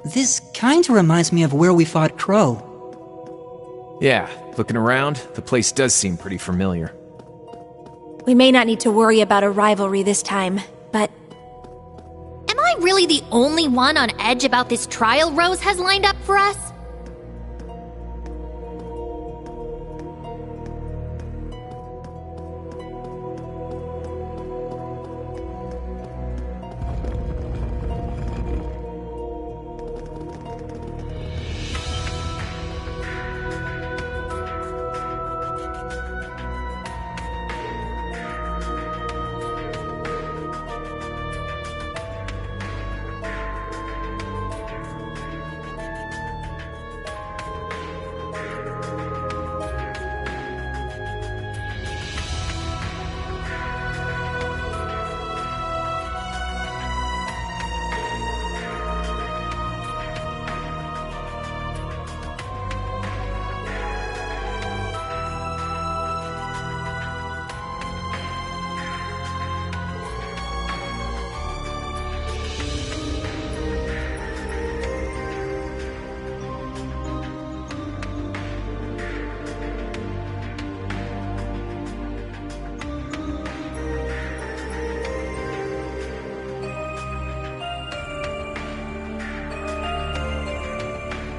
This kinda reminds me of where we fought Crow. Yeah, looking around, the place does seem pretty familiar. We may not need to worry about a rivalry this time, but... Am I really the only one on edge about this trial Rose has lined up for us?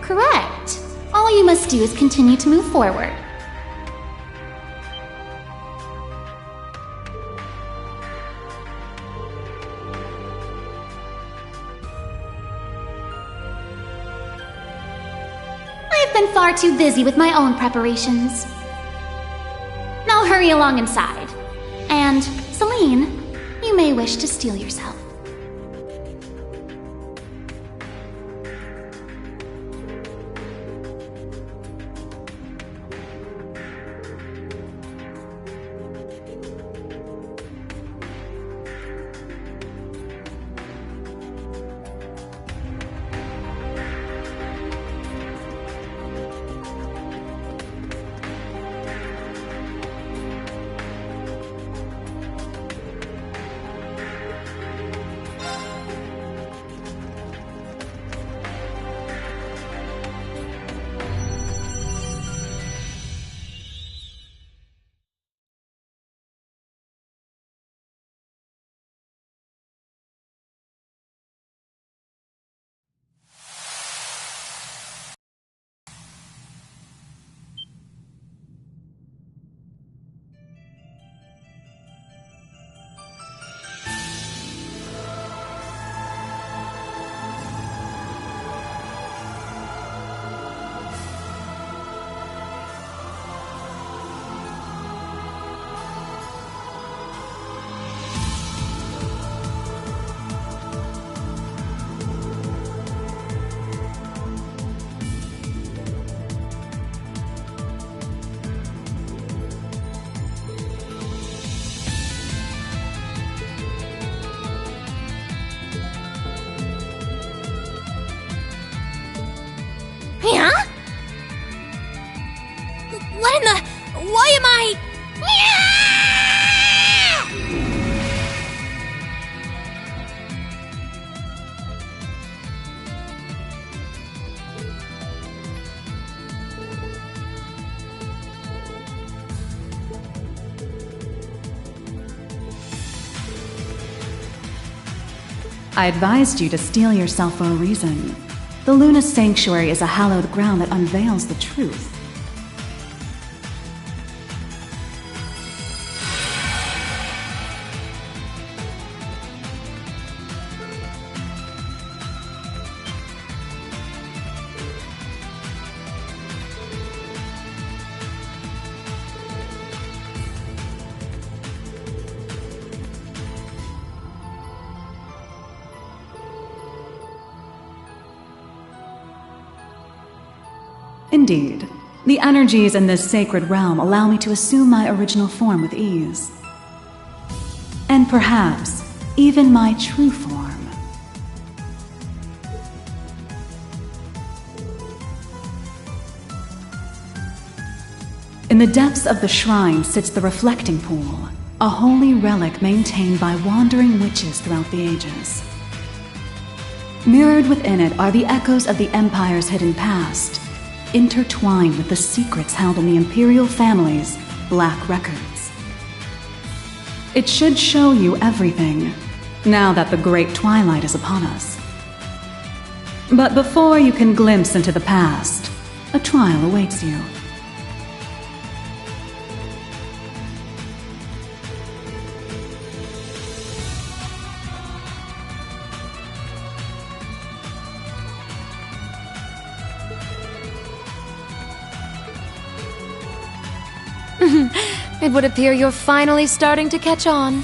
Correct. All you must do is continue to move forward. I've been far too busy with my own preparations. Now hurry along inside. And, Celine, you may wish to steel yourself. Huh? What in the... Why am I... I advised you to steel yourself for a reason. The Luna's sanctuary is a hallowed ground that unveils the truth. Indeed. The energies in this sacred realm allow me to assume my original form with ease. And perhaps, even my true form. In the depths of the shrine sits the reflecting pool, a holy relic maintained by wandering witches throughout the ages. Mirrored within it are the echoes of the Empire's hidden past, intertwined with the secrets held in the Imperial family's black records. It should show you everything, now that the Great Twilight is upon us. But before you can glimpse into the past, a trial awaits you. It would appear you're finally starting to catch on.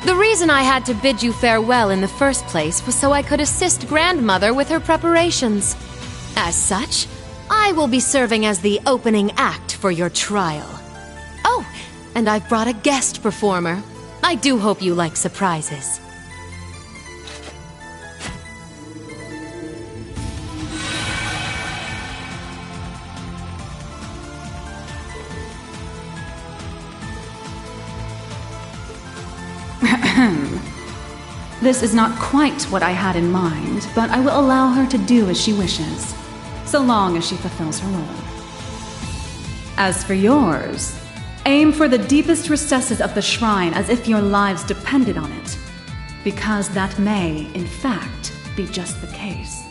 The reason I had to bid you farewell in the first place was so I could assist Grandmother with her preparations. As such, I will be serving as the opening act for your trial. Oh, and I've brought a guest performer. I do hope you like surprises. This is not quite what I had in mind, but I will allow her to do as she wishes, so long as she fulfills her role. As for yours, aim for the deepest recesses of the shrine as if your lives depended on it, because that may, in fact, be just the case.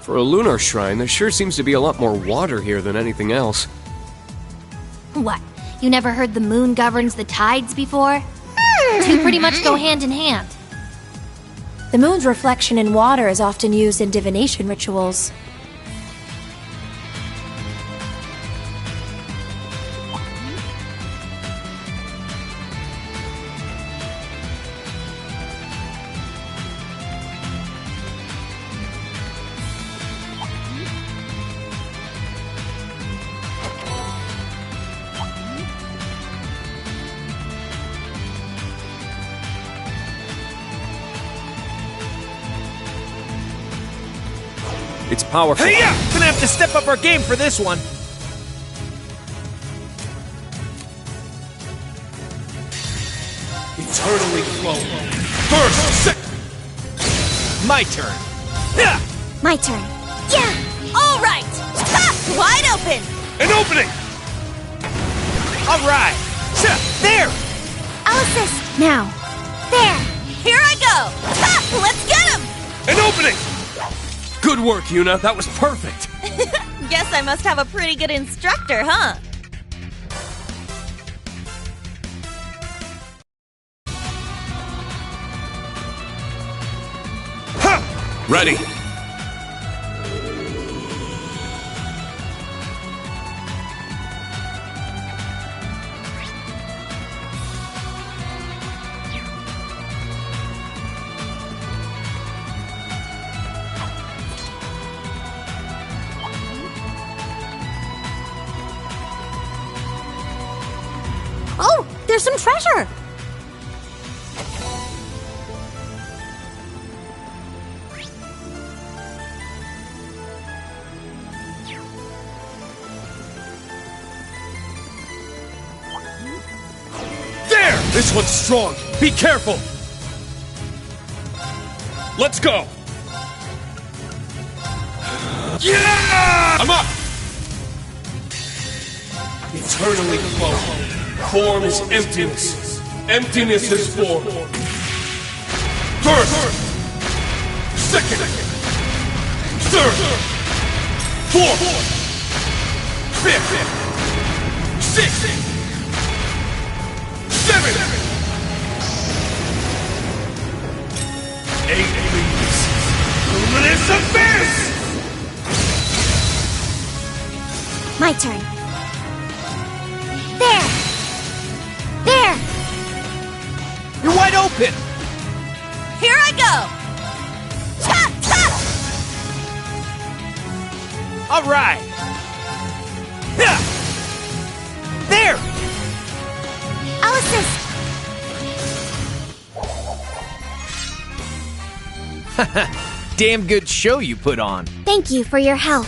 For a lunar shrine, there sure seems to be a lot more water here than anything else. What? You never heard the moon governs the tides before? Two pretty much go hand in hand. The moon's reflection in water is often used in divination rituals. It's powerful. Hey, yeah! Gonna have to step up our game for this one. Eternally flowing. First, second. My turn. Yeah! My turn. Yeah! All right! Ha! Wide open! An opening! All right! There! I'll assist. Now. There! Here I go! Ha! Let's get him! An opening! Good work, Yuna. That was perfect. Guess I must have a pretty good instructor, huh? Ha! Ready. Oh, there's some treasure! There! This one's strong. Be careful. Let's go. Yeah! I'm up! Eternally flowing. Form is emptiness. Emptiness is form. First. Second. Third. Fourth. Fifth. Sixth. Seventh. 8 leaves. Luminous abyss! My turn. There! There! You're wide open! Here I go! Ha! Ha! All right! Yeah! There! I'll assist. Damn good show you put on. Thank you for your help.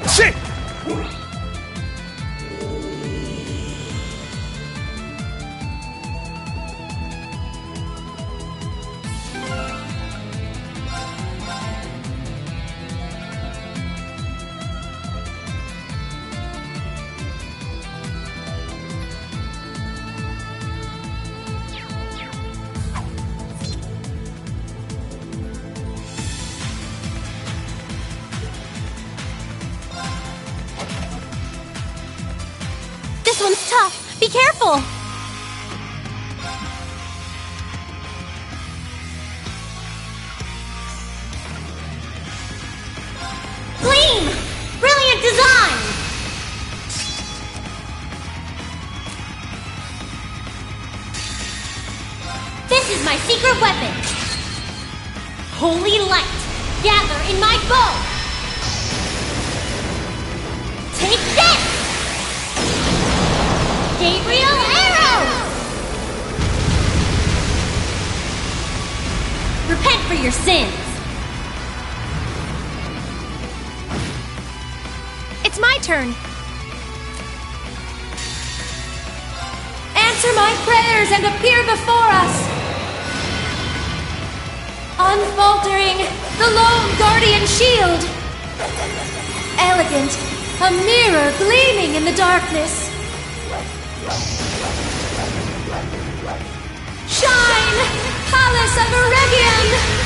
Shit! This one's tough. Be careful. Clean! Brilliant design! This is my secret weapon. Holy light, gather in my bow. Take this! Gabriel arrows! Repent for your sins. my turn. Answer my prayers and appear before us. Unfaltering, the lone guardian shield. Elegant, a mirror gleaming in the darkness. Shine, Palace of Eregion!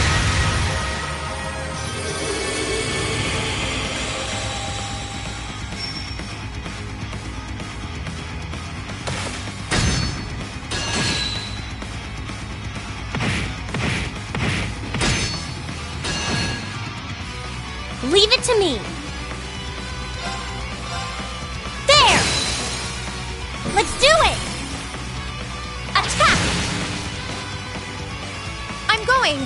Leave it to me. There! Let's do it! Attack! I'm going.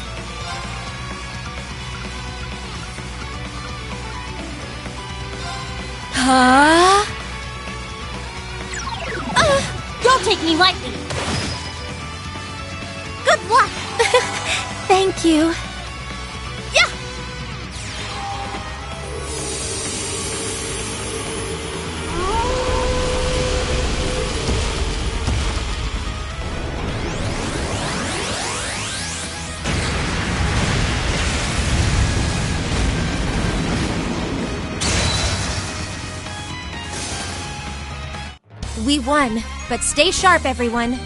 Huh? Don't take me lightly. Good luck! Thank you. Yeah! We won, but stay sharp, everyone.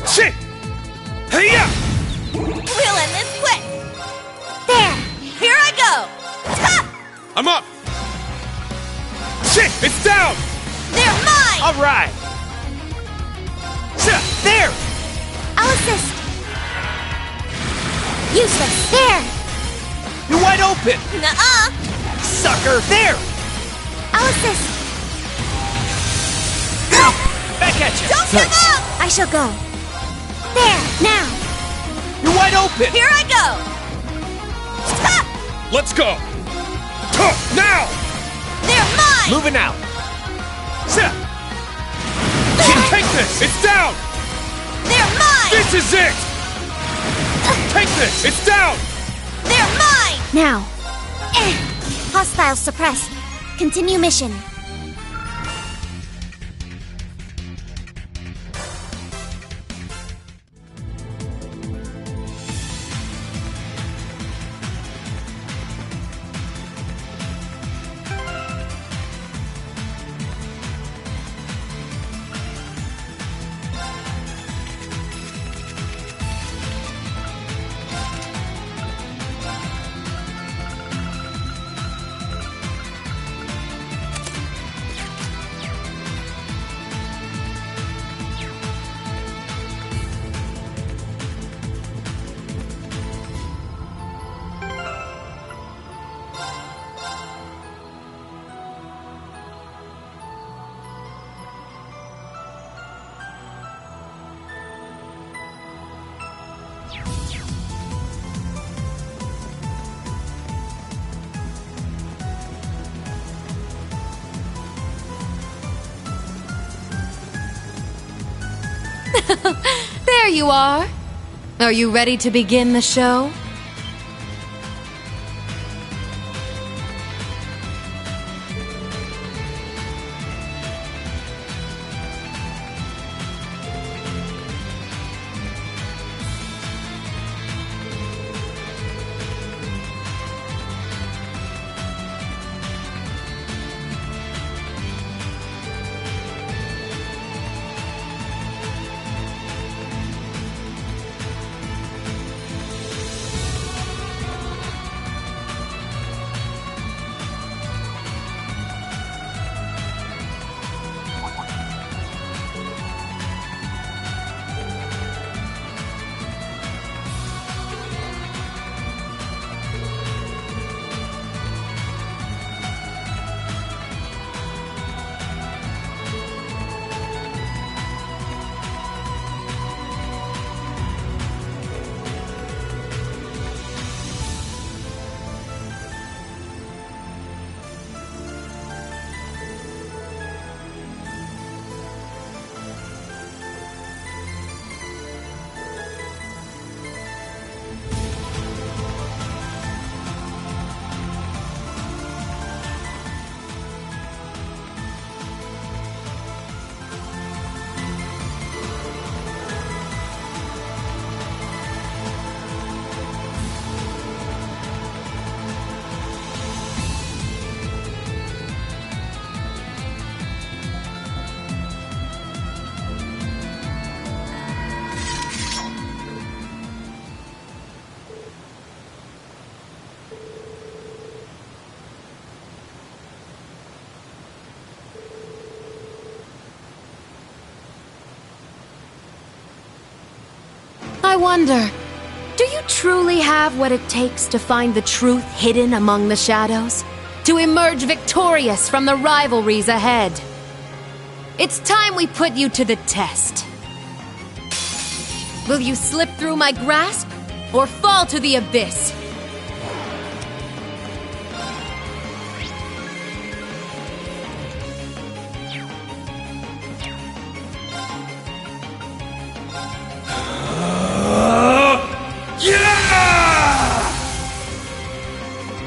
Shit! Hey-ya! We'll end this quick. There! Here I go. Ha! I'm up! Shit! It's down! They're mine! All right! There! I'll assist! Useless! There! You're wide open! Nuh-uh! Sucker! There! I'll assist! Back at you! Don't give up! I shall go. There! Now! You're wide open! Here I go! Ha! Let's go! Now! They're mine! Moving out! Take this! It's down! They're mine! This is it! Take this! It's down! They're mine! Now! Hostiles suppressed. Continue mission. There you are. Are you ready to begin the show? I wonder, do you truly have what it takes to find the truth hidden among the shadows? To emerge victorious from the rivalries ahead? It's time we put you to the test. Will you slip through my grasp, or fall to the abyss?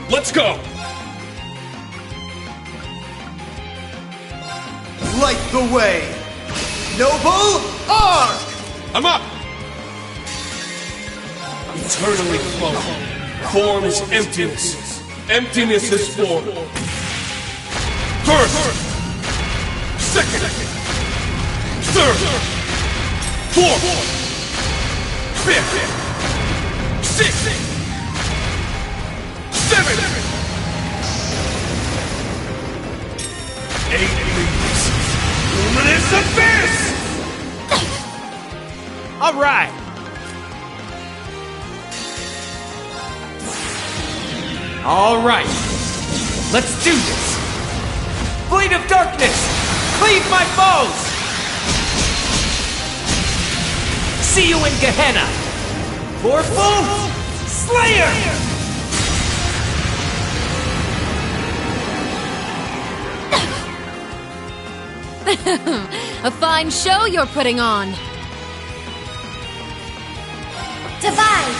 Let's go! Light the way! Noble Arc! I'm up! Eternally flow. Form is emptiness. Emptiness is form. First! Second! Third! Fourth! Fifth! Sixth! 7! 8 leaves. Luminous abyss! All right. All right. Let's do this. Blade of darkness, cleave my foes. See you in Gehenna. Fourfold Slayer. A fine show you're putting on. Divide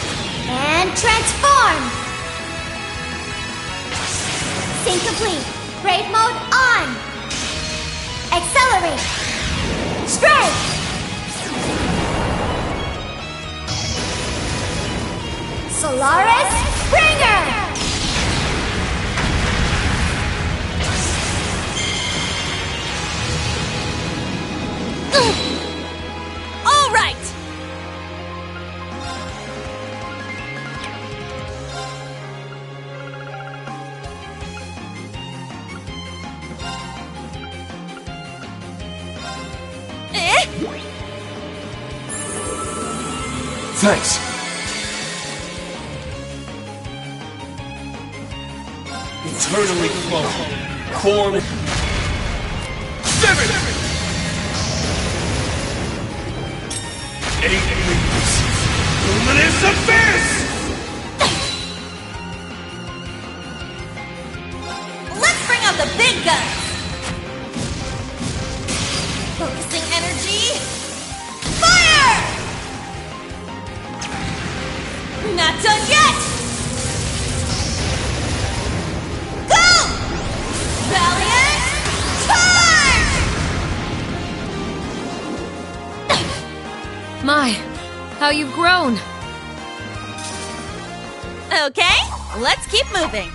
and transform. Sync complete. Brave mode on. Accelerate. Strike. Solaris Bringer. All right! Thanks. Eternally flow. Form. 7! 8 leaves. Luminous abyss! Let's bring out the big guns! Focusing energy. Fire! Not done yet! Go! Valiant charge! My, how you've grown. Okay, let's keep moving.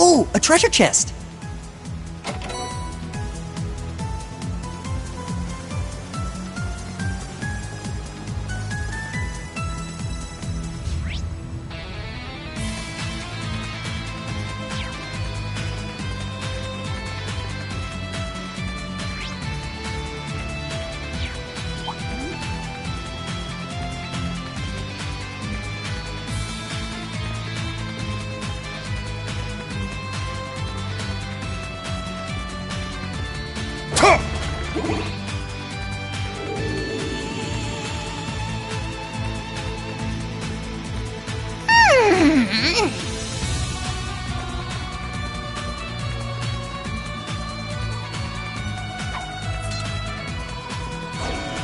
Oh, a treasure chest!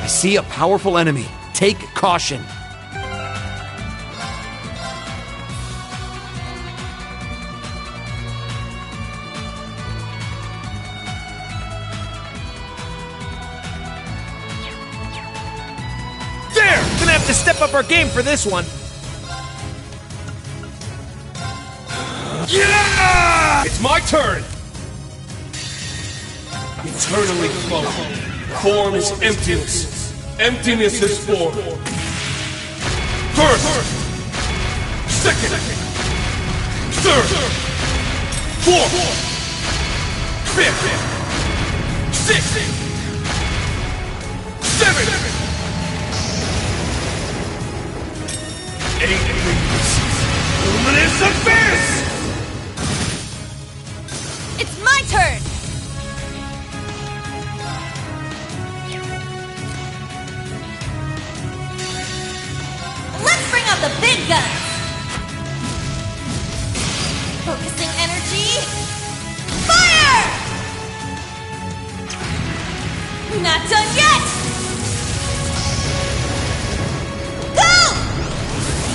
I see a powerful enemy. Take caution. There! Gonna have to step up our game for this one. Yeah! It's my turn! Eternally flowing. Form is emptiness. Emptiness is form. First! Second! Third! Fourth! Fifth! Sixth! Seventh! Eighth! Luminous abyss! It's my turn! Let's bring out the big guns! Focusing energy. Fire! Not done yet! Go!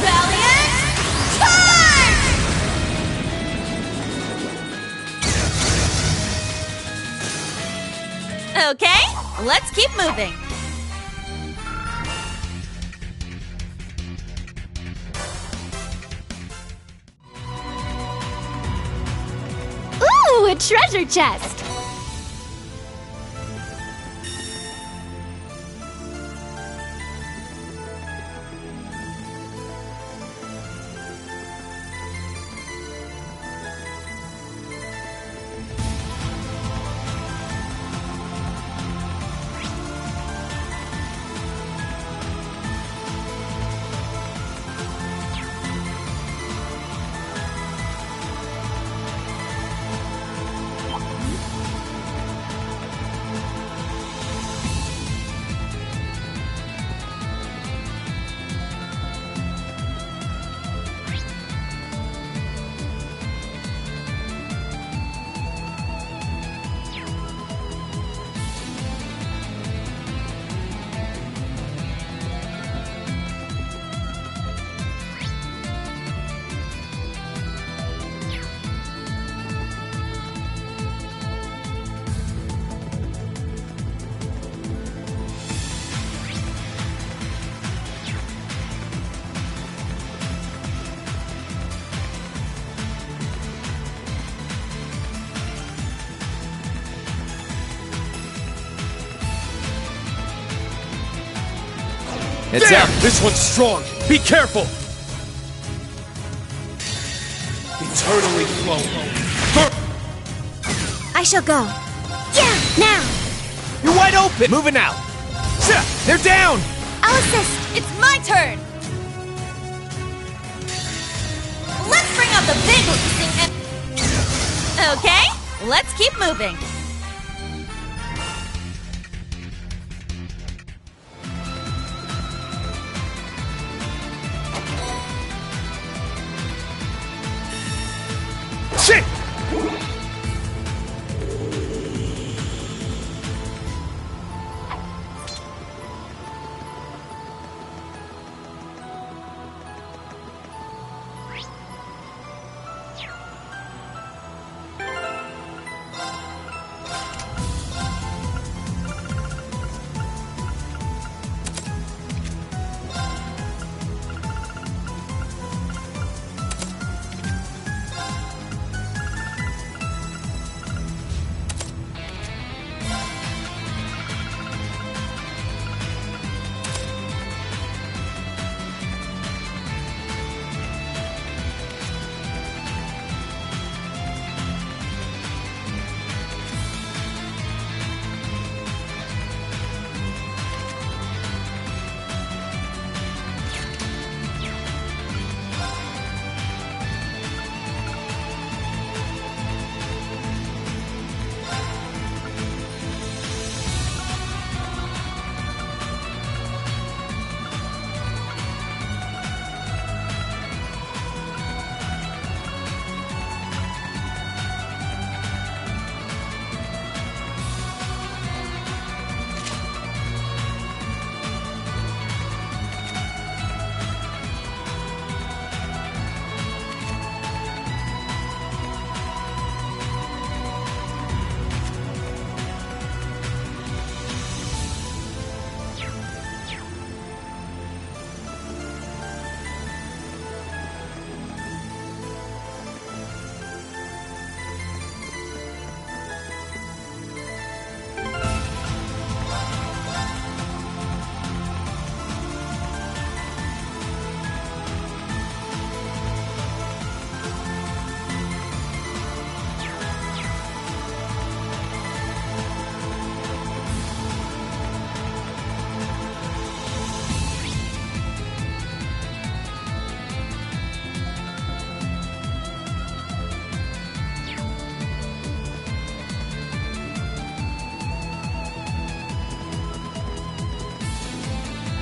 Valiant charge! Okay, let's keep moving. Ooh, a treasure chest! It's out. This one's strong. Be careful. Eternally flowing. I shall go. Yeah, now! You're wide open. Moving out. They're down. I'll assist. It's my turn! Let's bring out the big focusing and... Okay, let's keep moving. Shit!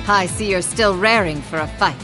I see you're still raring for a fight.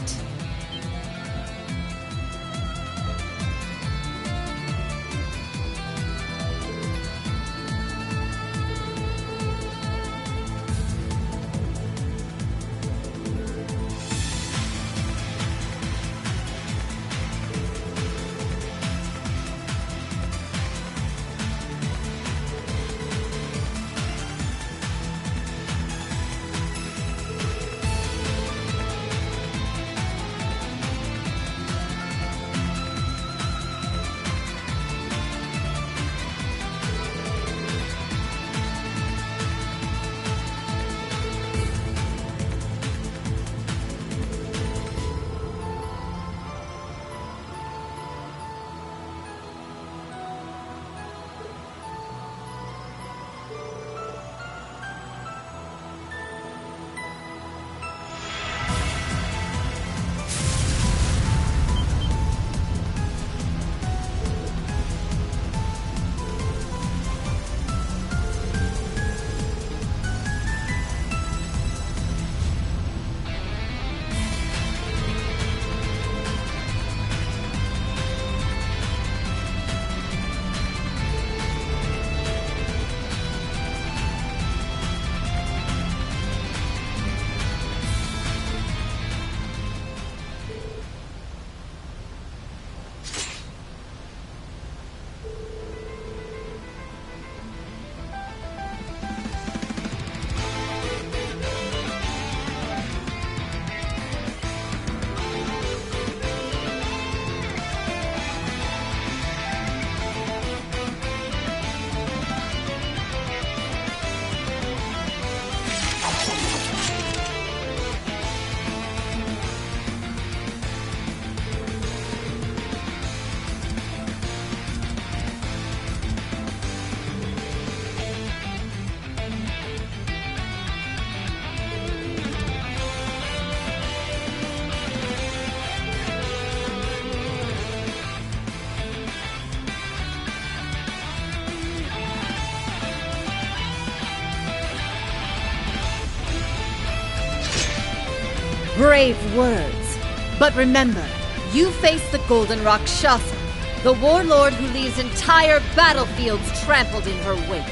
Brave words. But remember, you face the Golden Rakshasa, the warlord who leaves entire battlefields trampled in her wake.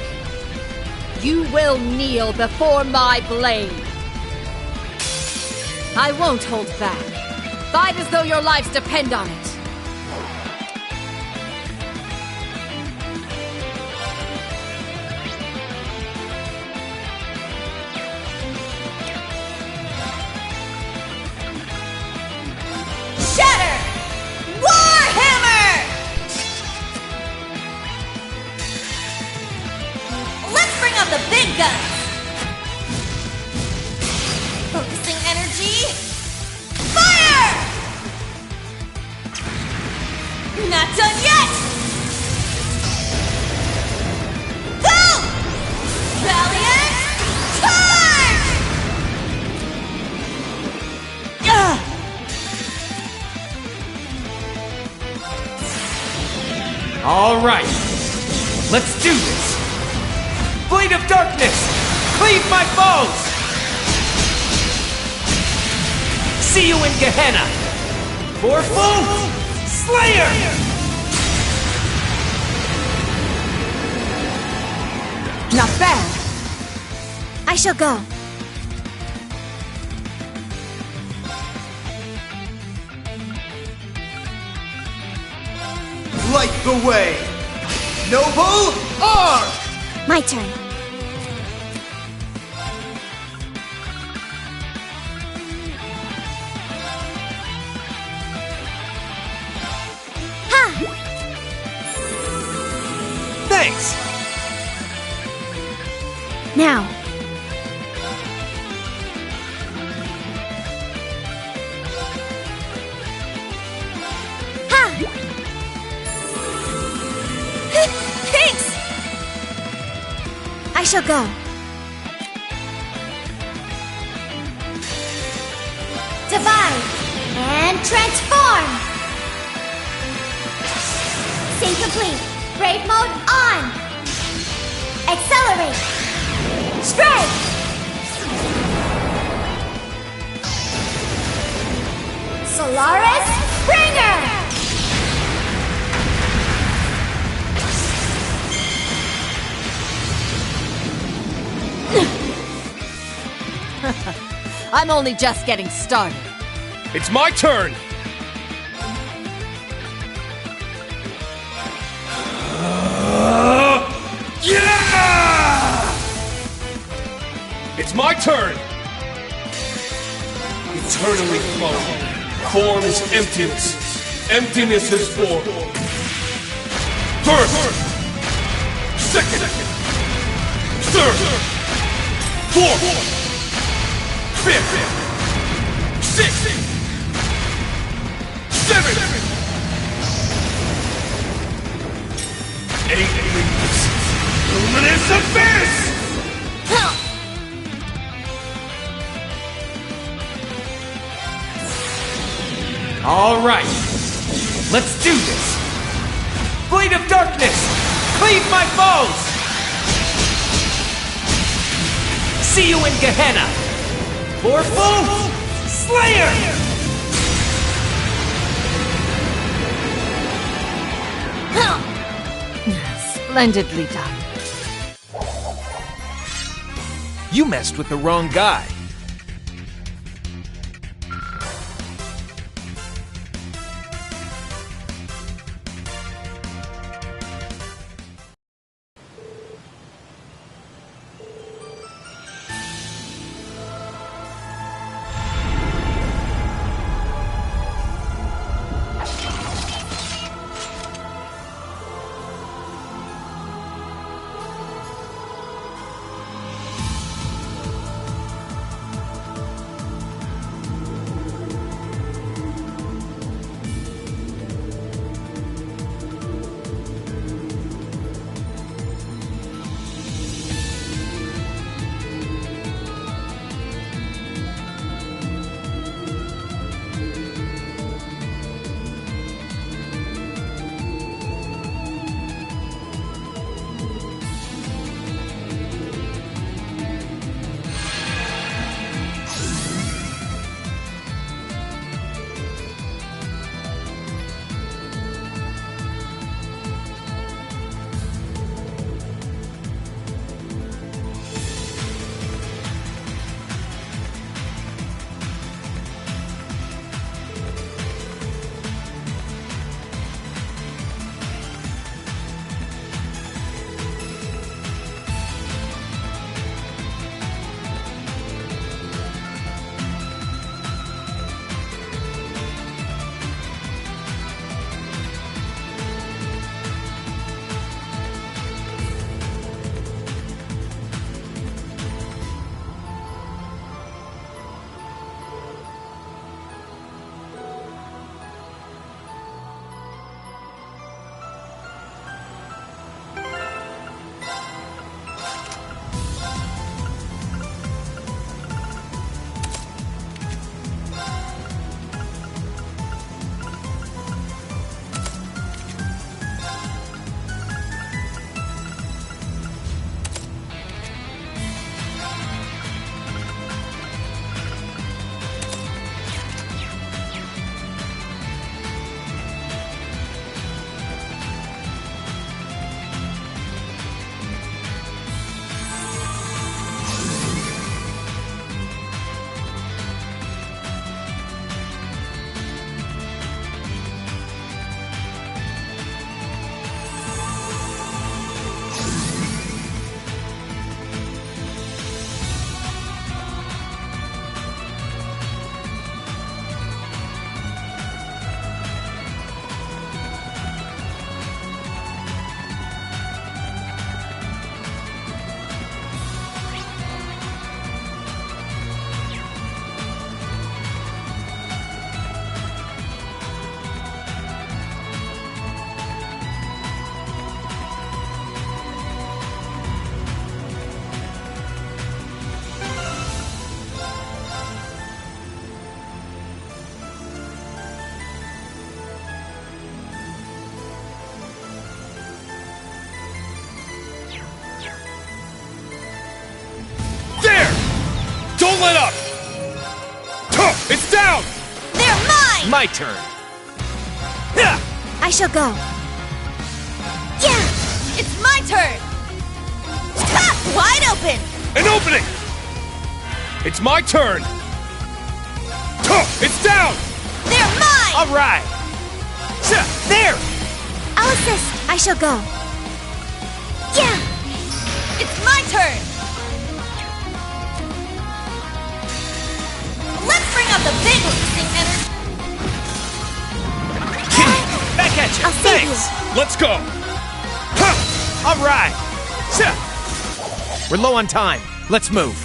You will kneel before my blade. I won't hold back. Fight as though your lives depend on it. The big guns! Focusing energy. Fire! Not done yet! Go! Valiant charge! All right, let's do this! Blade of darkness! Cleave my foes! See you in Gehenna! Fourfold Slayer! Not bad. I shall go. Light the way! Noble Arc! My turn. Ha! Thanks! Now. Ha! Thanks! I shall go. Divide and transform! Scene complete. Brave mode on! Accelerate! Strike! Solaris Springer! I'm only just getting started. It's my turn! Yeah! It's my turn! Eternally flowing. Form is emptiness. Emptiness is form. First! Second! Third! Fourth! Fifth! Sixth! Seventh! 8 leaves! Luminous abyss! All right, let's do this. Blade of darkness, cleave my foes. See you in Gehenna. Fourfold Slayer. Splendidly done. You messed with the wrong guy. Don't let up! It's down! They're mine! My turn. I shall go. Yeah! It's my turn! Ha! Wide open! An opening! It's my turn! It's down! They're mine! All right. There! I'll assist. I shall go. Yeah! It's my turn! Let's bring out the big leasing energy! Back at you! I'll save you. Thanks! Let's go! All right. We're low on time. Let's move.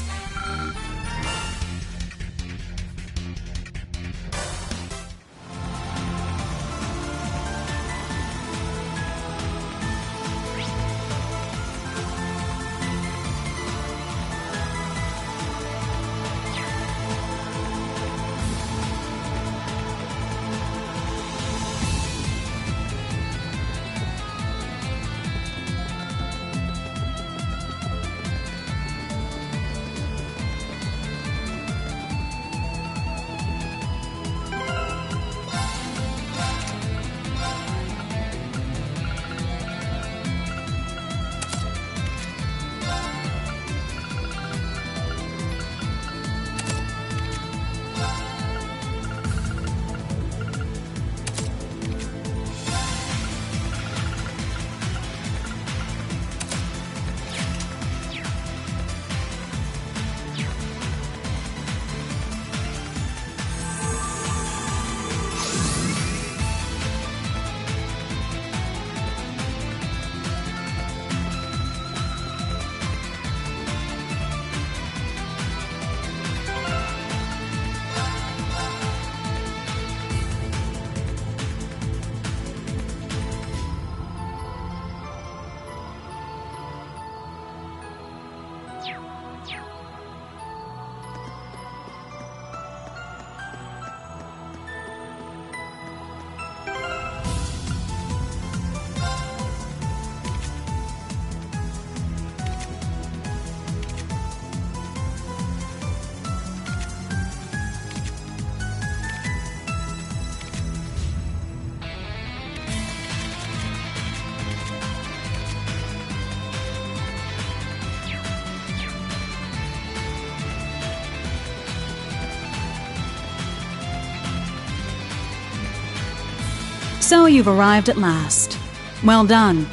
So you've arrived at last. Well done.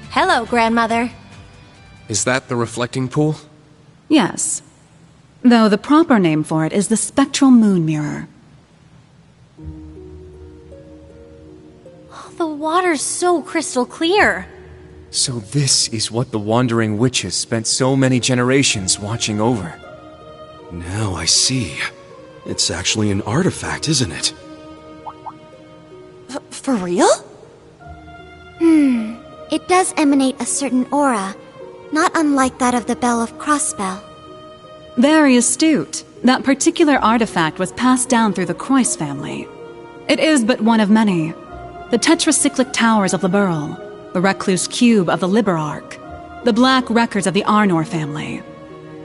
Hello, Grandmother. Is that the reflecting pool? Yes. Though the proper name for it is the spectral moon mirror. The water's so crystal clear. So this is what the Wandering Witches spent so many generations watching over. Now I see. It's actually an artifact, isn't it? For real? It does emanate a certain aura, not unlike that of the Bell of Crossbell. Very astute. That particular artifact was passed down through the Croix family. It is but one of many. The tetracyclic towers of Liberl, the recluse cube of the Liberarch, the black records of the Arnor family,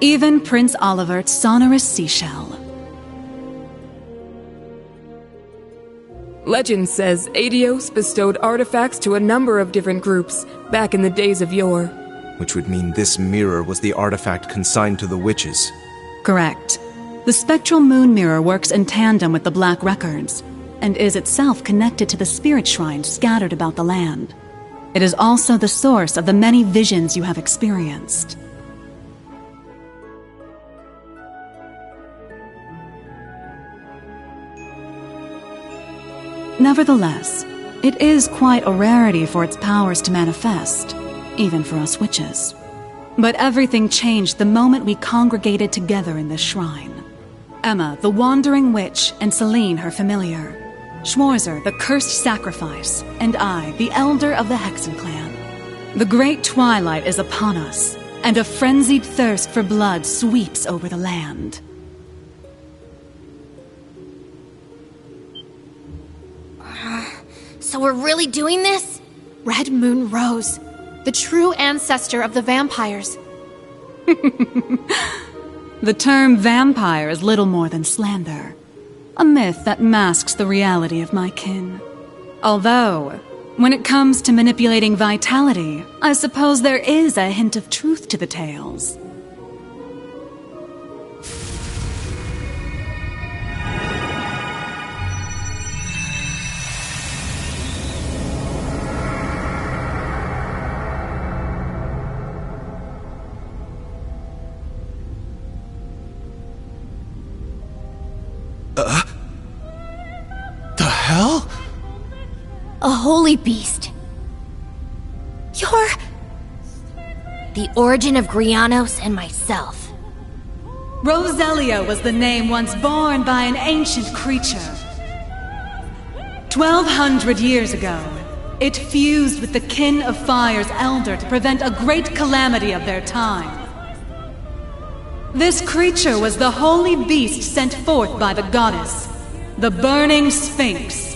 even Prince Olivert's sonorous seashell. Legend says Adios bestowed artifacts to a number of different groups back in the days of yore. Which would mean this mirror was the artifact consigned to the witches. Correct. The spectral moon mirror works in tandem with the black records, and is itself connected to the spirit shrines scattered about the land. It is also the source of the many visions you have experienced. Nevertheless, it is quite a rarity for its powers to manifest, even for us witches. But everything changed the moment we congregated together in this shrine. Emma, the Wandering Witch, and Celine, her familiar. Schwarzer, the Cursed Sacrifice, and I, the Elder of the Hexen Clan. The great twilight is upon us, and a frenzied thirst for blood sweeps over the land. So we're really doing this? Red Moon Rose, the true ancestor of the vampires. The term vampire is little more than slander. A myth that masks the reality of my kin. Although, when it comes to manipulating vitality, I suppose there is a hint of truth to the tales. The hell? A holy beast. You're... the origin of Grianos and myself. Roselia was the name once borne by an ancient creature. 1,200 years ago, it fused with the kin of Fire's elder to prevent a great calamity of their time. This creature was the holy beast sent forth by the goddess, the Burning Sphinx.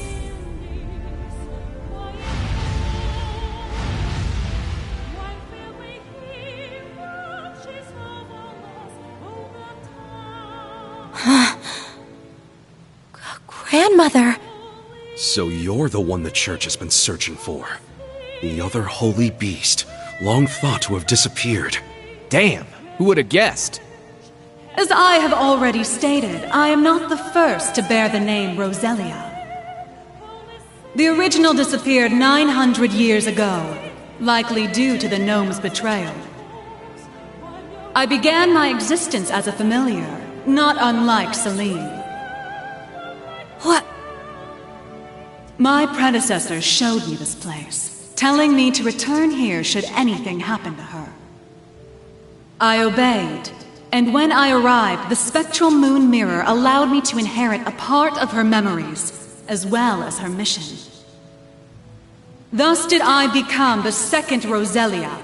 Grandmother! So you're the one the church has been searching for. The other holy beast, long thought to have disappeared. Damn, who would have guessed? As I have already stated, I am not the first to bear the name Roselia. The original disappeared 900 years ago, likely due to the gnome's betrayal. I began my existence as a familiar, not unlike Celine. What? My predecessor showed me this place, telling me to return here should anything happen to her. I obeyed. And when I arrived, the spectral moon mirror allowed me to inherit a part of her memories, as well as her mission. Thus did I become the second Roselia.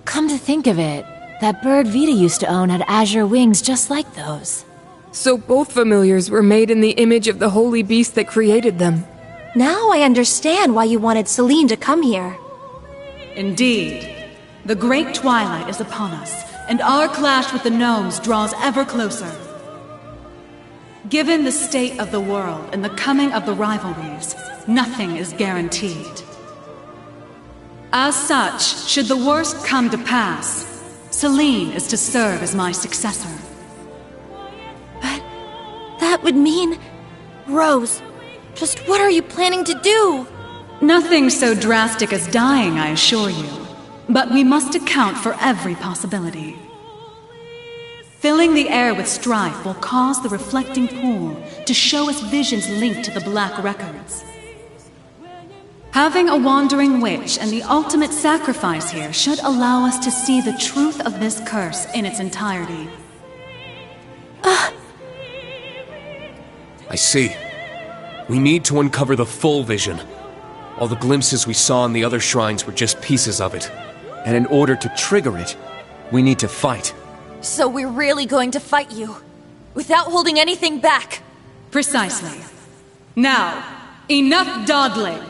Come to think of it, that bird Vita used to own had azure wings just like those. So both familiars were made in the image of the holy beast that created them. Now I understand why you wanted Celine to come here. Indeed. The great twilight is upon us, and our clash with the gnomes draws ever closer. Given the state of the world and the coming of the rivalries, nothing is guaranteed. As such, should the worst come to pass, Celine is to serve as my successor. But that would mean... Rose, just what are you planning to do? Nothing so drastic as dying, I assure you. But we must account for every possibility. Filling the air with strife will cause the reflecting pool to show us visions linked to the Black Records. Having a wandering witch and the ultimate sacrifice here should allow us to see the truth of this curse in its entirety. I see. We need to uncover the full vision. All the glimpses we saw in the other shrines were just pieces of it. And in order to trigger it, we need to fight. So we're really going to fight you, without holding anything back? Precisely. Now, enough dawdling!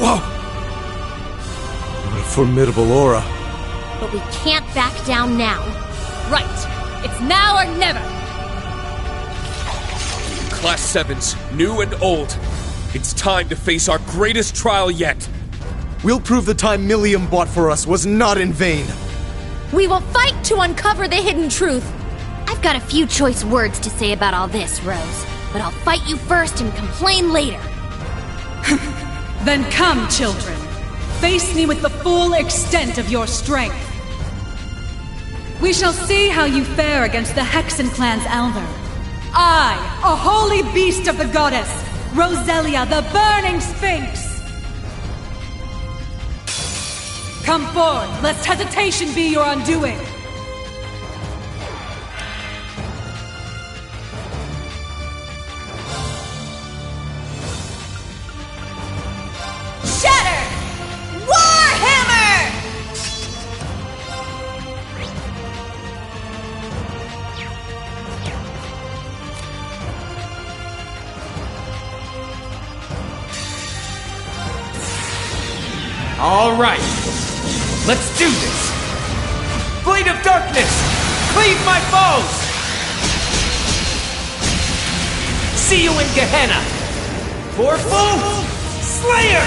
Whoa! What a formidable aura. But we can't back down now. Right. It's now or never. Class 7s, new and old. It's time to face our greatest trial yet. We'll prove the time Milliam bought for us was not in vain. We will fight to uncover the hidden truth. I've got a few choice words to say about all this, Rose. But I'll fight you first and complain later. Then come, children. Face me with the full extent of your strength. We shall see how you fare against the Hexen clan's elder. I, a holy beast of the goddess, Roselia, the Burning Sphinx! Come forth, lest hesitation be your undoing! Shatter! Warhammer! All right. Let's do this. Blade of Darkness! Cleave my foes! See you in Gehenna! Fourfold Slayer!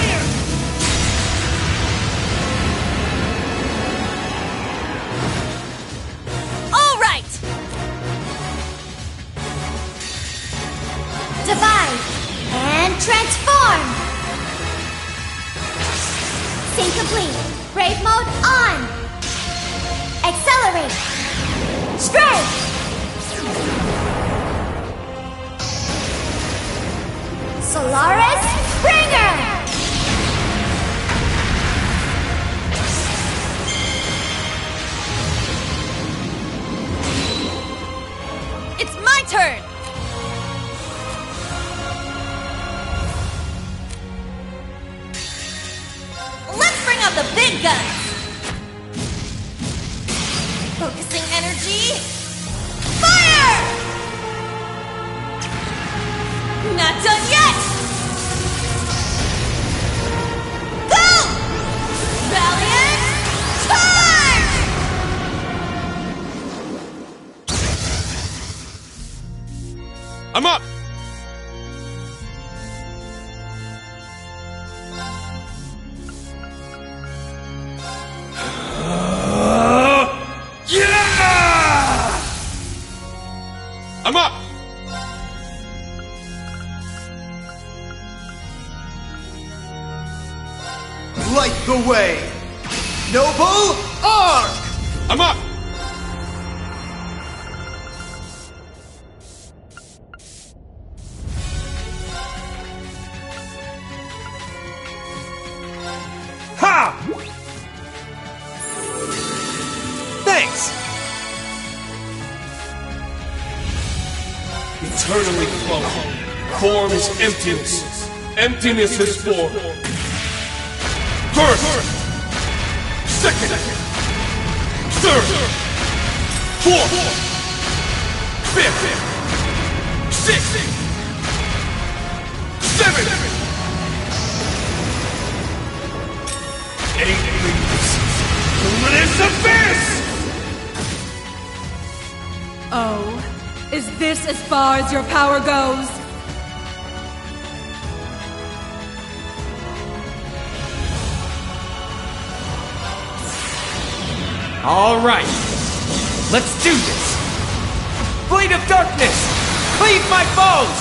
All right! Divide and transform! Sync complete. Brave mode on! Accelerate! Strike! Solaris Springer! It's my turn! Let's bring out the big guns! Focusing energy. Fire! Not done yet! Go! Valiant charge! I'm up! I'm up! Light the way! Noble Arc! I'm up! Ha! Thanks! Eternally flowing. Form is emptiness. Emptiness is form. First, second, third, fourth, fifth, sixth, seventh, eighth, luminous abyss! Oh, is this as far as your power goes? All right. Let's do this. Blade of Darkness! Cleave my foes!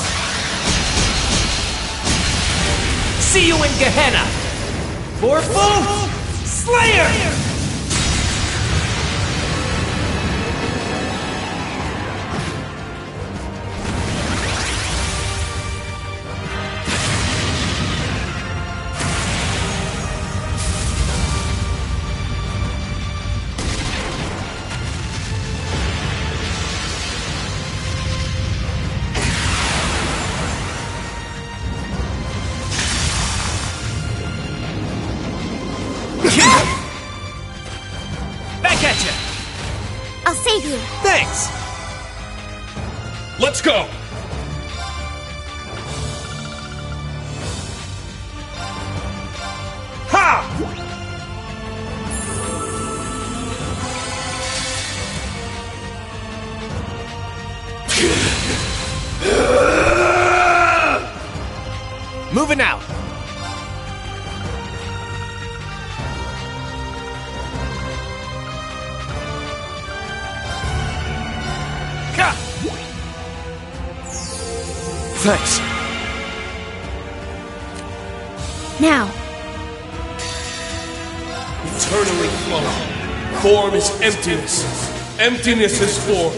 See you in Gehenna! Fourfold Slayer! Back at you! I'll save you. Thanks! Let's go! Ha! Moving out! Thanks. Now. Eternally flowing. Form is emptiness. Emptiness is form.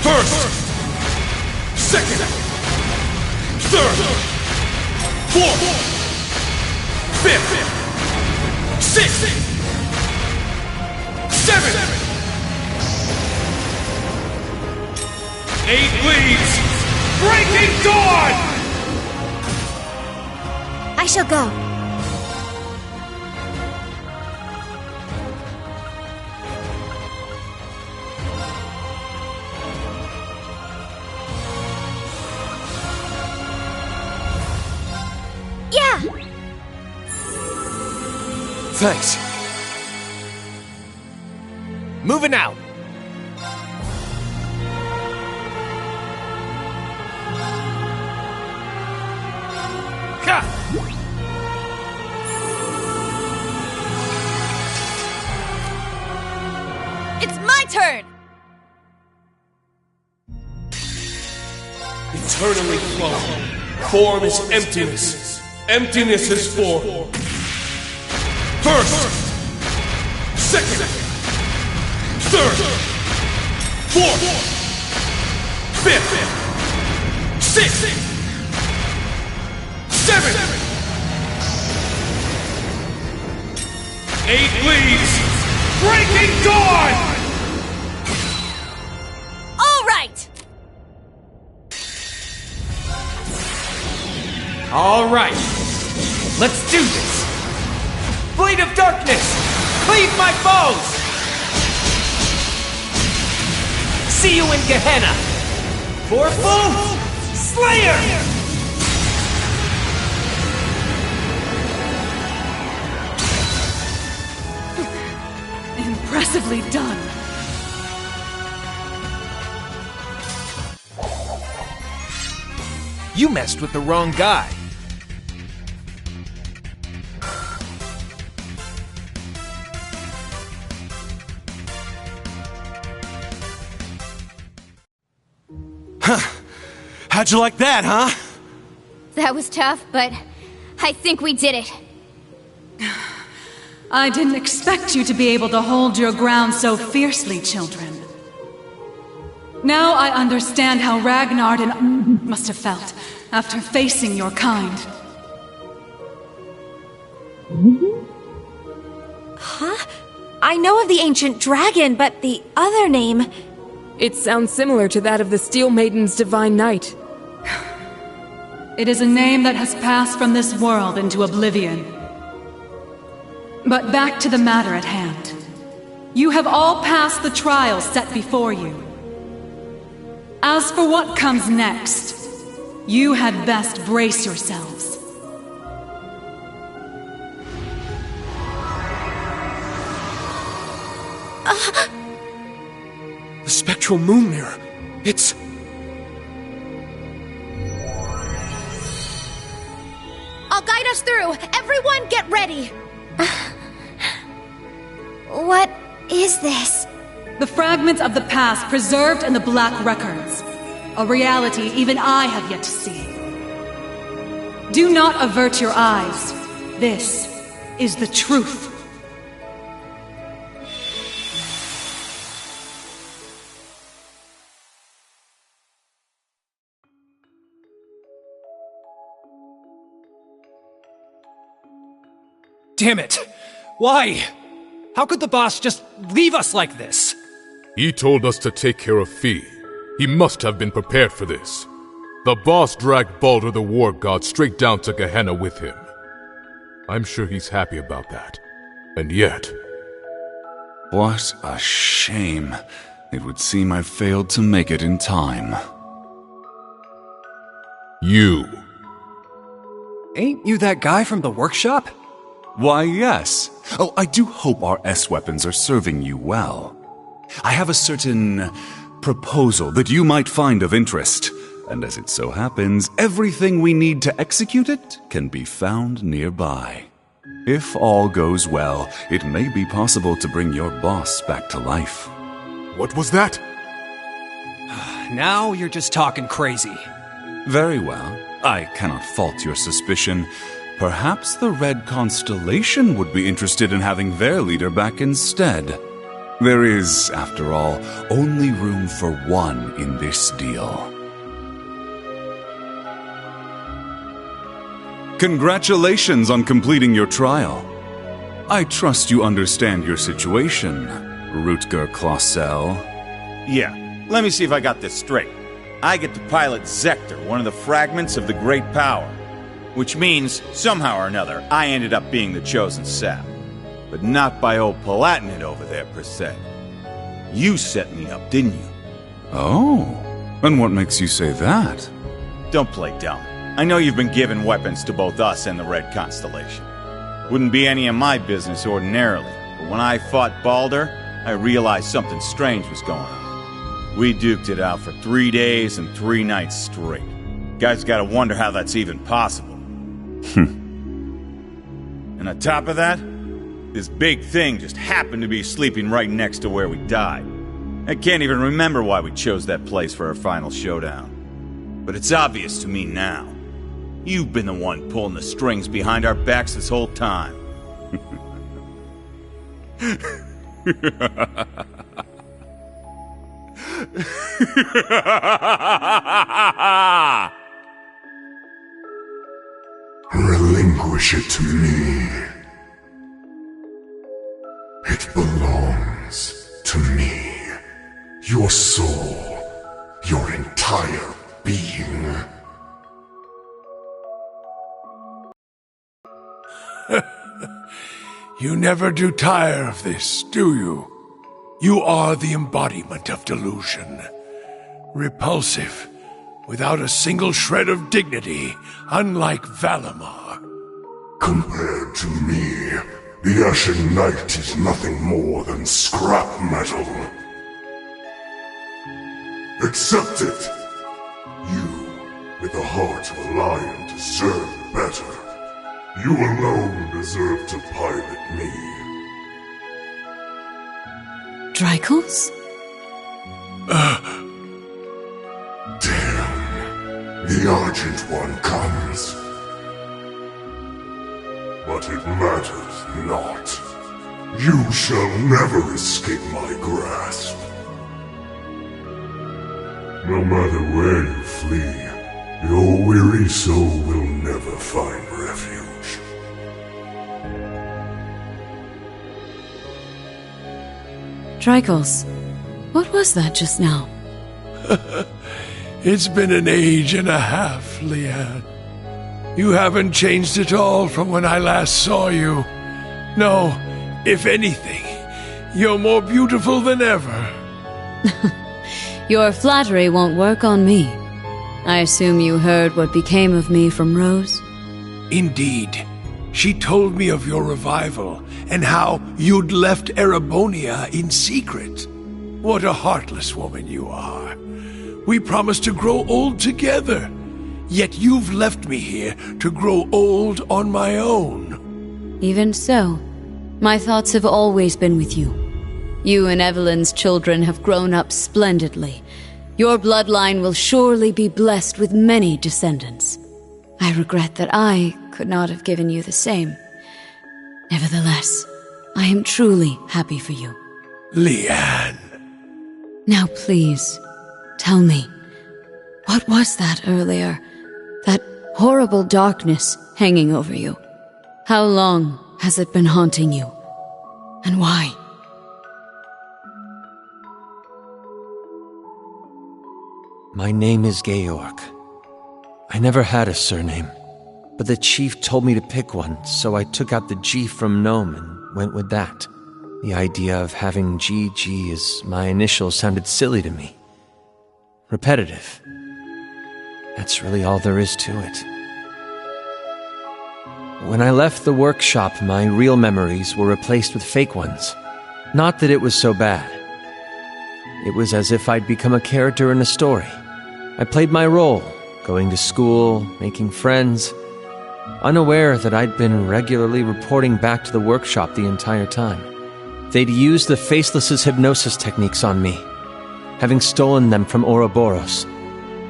First, second, third, fourth, fifth, sixth, seventh, 8 leaves. Breaking Dawn! I shall go. Thanks. Moving out. Ha! It's my turn! Eternally flowing. Form is emptiness. Emptiness is form. First, second, third, fourth, fifth, sixth, seventh, 8 leaves, breaking dawn! All right! All right. Let's do this. Blade of darkness, cleave my foes! See you in Gehenna! Foreful Slayer! Impressively done. You messed with the wrong guy. How'd you like that, huh? That was tough, but I think we did it. I didn't expect you to be able to hold your ground so fiercely, children. Now I understand how Ragnar and must have felt after facing your kind. Huh? I know of the ancient dragon, but the other name... It sounds similar to that of the Steel Maiden's Divine Knight. It is a name that has passed from this world into oblivion. But back to the matter at hand. You have all passed the trials set before you. As for what comes next, you had best brace yourselves. The spectral moon mirror. It's... I'll guide us through. Everyone get ready. What is this? The fragments of the past preserved in the Black Records. A reality even I have yet to see. Do not avert your eyes. This is the truth. Damn it! Why? How could the boss just leave us like this? He told us to take care of Fee. He must have been prepared for this. The boss dragged Baldur the War God straight down to Gehenna with him. I'm sure he's happy about that. And yet... What a shame. It would seem I failed to make it in time. You. Ain't you that guy from the workshop? Why, yes. Oh, I do hope our S-weapons are serving you well. I have a certain proposal that you might find of interest. And as it so happens, everything we need to execute it can be found nearby. If all goes well, it may be possible to bring your boss back to life. What was that? Now you're just talking crazy. Very well. I cannot fault your suspicion. Perhaps the Red Constellation would be interested in having their leader back instead. There is, after all, only room for one in this deal. Congratulations on completing your trial. I trust you understand your situation, Rutger Clausel. Yeah, let me see if I got this straight. I get to pilot Zector, one of the fragments of the Great Power. Which means, somehow or another, I ended up being the chosen sap. But not by old Palatinate over there, per se. You set me up, didn't you? Oh, and what makes you say that? Don't play dumb. I know you've been giving weapons to both us and the Red Constellation. Wouldn't be any of my business ordinarily, but when I fought Baldur, I realized something strange was going on. We duked it out for 3 days and 3 nights straight. Guys gotta wonder how that's even possible. And on top of that, this big thing just happened to be sleeping right next to where we died. I can't even remember why we chose that place for our final showdown. But it's obvious to me now. You've been the one pulling the strings behind our backs this whole time. Relinquish it to me. It belongs to me. Your soul, your entire being. You never do tire of this, do you? You are the embodiment of delusion. Repulsive, without a single shred of dignity, unlike Valimar. Compared to me, the Ashen Knight is nothing more than scrap metal. Accept it! You, with the heart of a lion, deserve better. You alone deserve to pilot me. Drykos? Damn. The Argent One comes. But it matters not. You shall never escape my grasp. No matter where you flee, your weary soul will never find refuge. Drykos, what was that just now? It's been an age and a half, Leanne. You haven't changed at all from when I last saw you. No, if anything, you're more beautiful than ever. Your flattery won't work on me. I assume you heard what became of me from Rose? Indeed. She told me of your revival, and how you'd left Erebonia in secret. What a heartless woman you are. We promised to grow old together, yet you've left me here to grow old on my own. Even so, my thoughts have always been with you. You and Evelyn's children have grown up splendidly. Your bloodline will surely be blessed with many descendants. I regret that I could not have given you the same. Nevertheless, I am truly happy for you. Leanne. Now please, tell me, what was that earlier? That horrible darkness hanging over you? How long has it been haunting you? And why? My name is Georg. I never had a surname, but the chief told me to pick one, so I took out the G from Gnome and went with that. The idea of having GG as my initials sounded silly to me. Repetitive. That's really all there is to it. When I left the workshop, my real memories were replaced with fake ones. Not that it was so bad. It was as if I'd become a character in a story. I played my role, going to school, making friends, unaware that I'd been regularly reporting back to the workshop the entire time. They'd used the Faceless's hypnosis techniques on me, having stolen them from Ouroboros.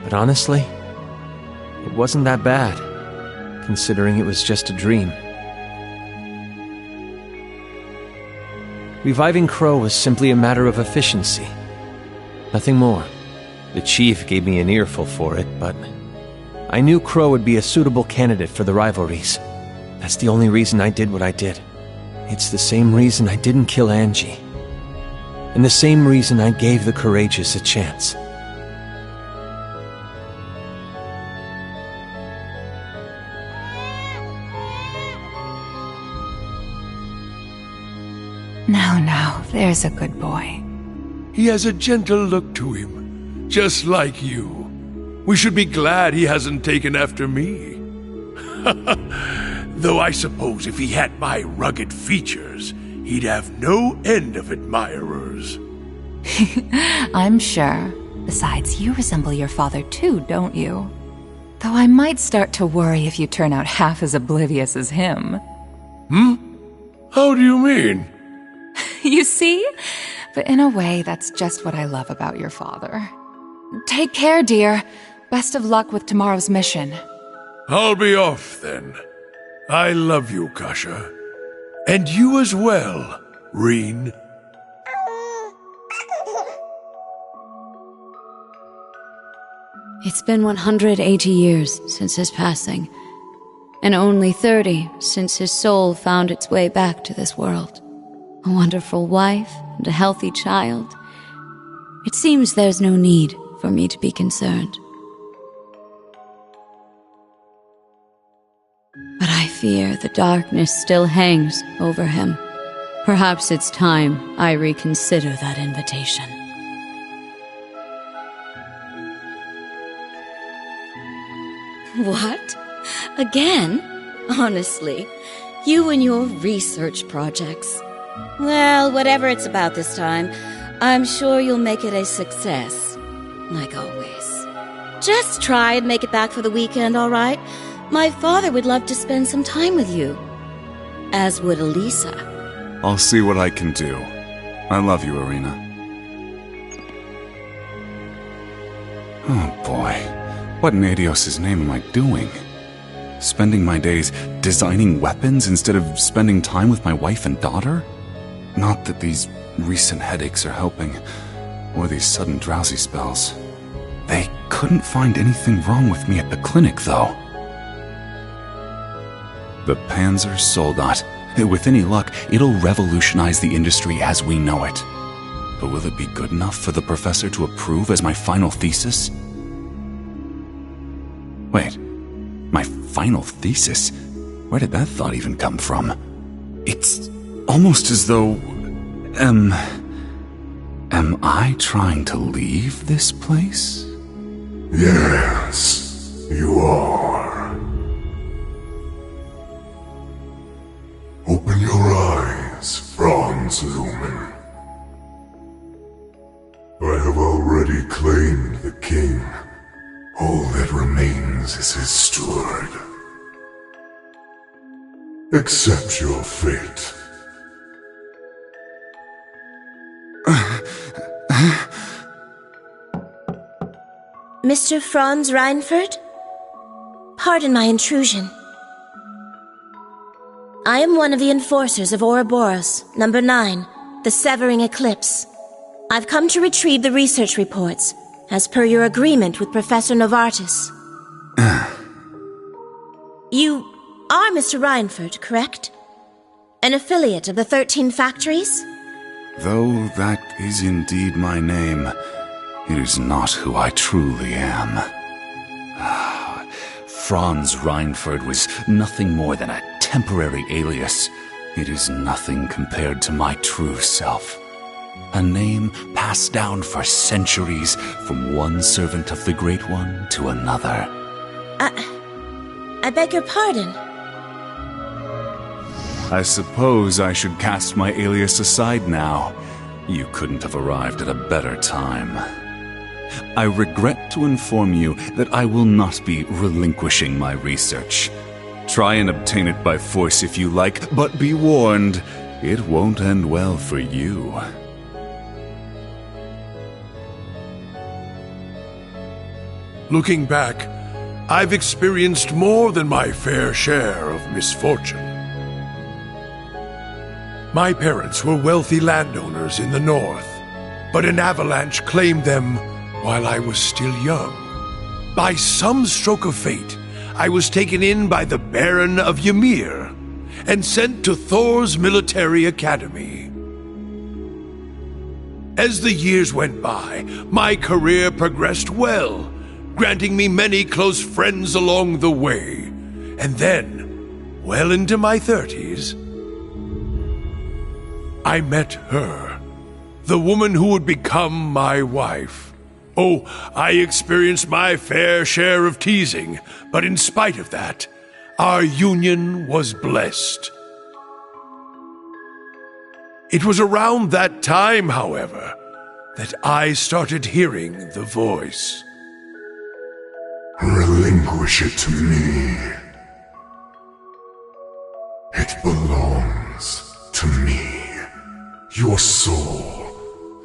But honestly, it wasn't that bad, considering it was just a dream. Reviving Crow was simply a matter of efficiency. Nothing more. The chief gave me an earful for it, but I knew Crow would be a suitable candidate for the rivalries. That's the only reason I did what I did. It's the same reason I didn't kill Angie. And the same reason I gave the courageous a chance. Now, there's a good boy. He has a gentle look to him, just like you. We should be glad he hasn't taken after me. Though I suppose if he had my rugged features, he'd have no end of admirers. I'm sure. Besides, you resemble your father too, don't you? Though I might start to worry if you turn out half as oblivious as him. How do you mean? You see? But in a way, that's just what I love about your father. Take care, dear. Best of luck with tomorrow's mission. I'll be off then. I love you, Kasha. And you as well, Reen. It's been 180 years since his passing, and only 30 since his soul found its way back to this world. A wonderful wife and a healthy child. It seems there's no need for me to be concerned. But I fear the darkness still hangs over him. Perhaps it's time I reconsider that invitation. What? Again? Honestly, you and your research projects. Well, whatever it's about this time, I'm sure you'll make it a success. Like always. Just try and make it back for the weekend, all right? My father would love to spend some time with you. As would Elisa. I'll see what I can do. I love you, Irina. Oh boy. What in Adios' name am I doing? Spending my days designing weapons instead of spending time with my wife and daughter? Not that these recent headaches are helping, or these sudden drowsy spells. They couldn't find anything wrong with me at the clinic, though. The Panzer Soldat. With any luck, it'll revolutionize the industry as we know it. But will it be good enough for the professor to approve as my final thesis? Wait, my final thesis? Where did that thought even come from? It's almost as though... Am I trying to leave this place? Yes, you are. Open your eyes, Franz Lumen. I have already claimed the king. All that remains is his steward. Accept your fate. Mr. Franz Reinfurt? Pardon my intrusion. I am one of the enforcers of Ouroboros, number 9, the Severing Eclipse. I've come to retrieve the research reports, as per your agreement with Professor Novartis. You are Mr. Reinfurt, correct? An affiliate of the 13 factories? Though that is indeed my name, it is not who I truly am. Franz Reinfurt was nothing more than a temporary alias. It is nothing compared to my true self. A name passed down for centuries from one servant of the Great One to another. I beg your pardon. I suppose I should cast my alias aside now. You couldn't have arrived at a better time. I regret to inform you that I will not be relinquishing my research. Try and obtain it by force if you like, but be warned, it won't end well for you. Looking back, I've experienced more than my fair share of misfortune. My parents were wealthy landowners in the north, but an avalanche claimed them while I was still young. By some stroke of fate, I was taken in by the Baron of Ymir and sent to Thor's military academy. As the years went by, my career progressed well, granting me many close friends along the way. And then, well into my 30s, I met her, the woman who would become my wife. Oh, I experienced my fair share of teasing, but in spite of that, our union was blessed. It was around that time, however, that I started hearing the voice. Relinquish it to me. It belongs to me. Your soul,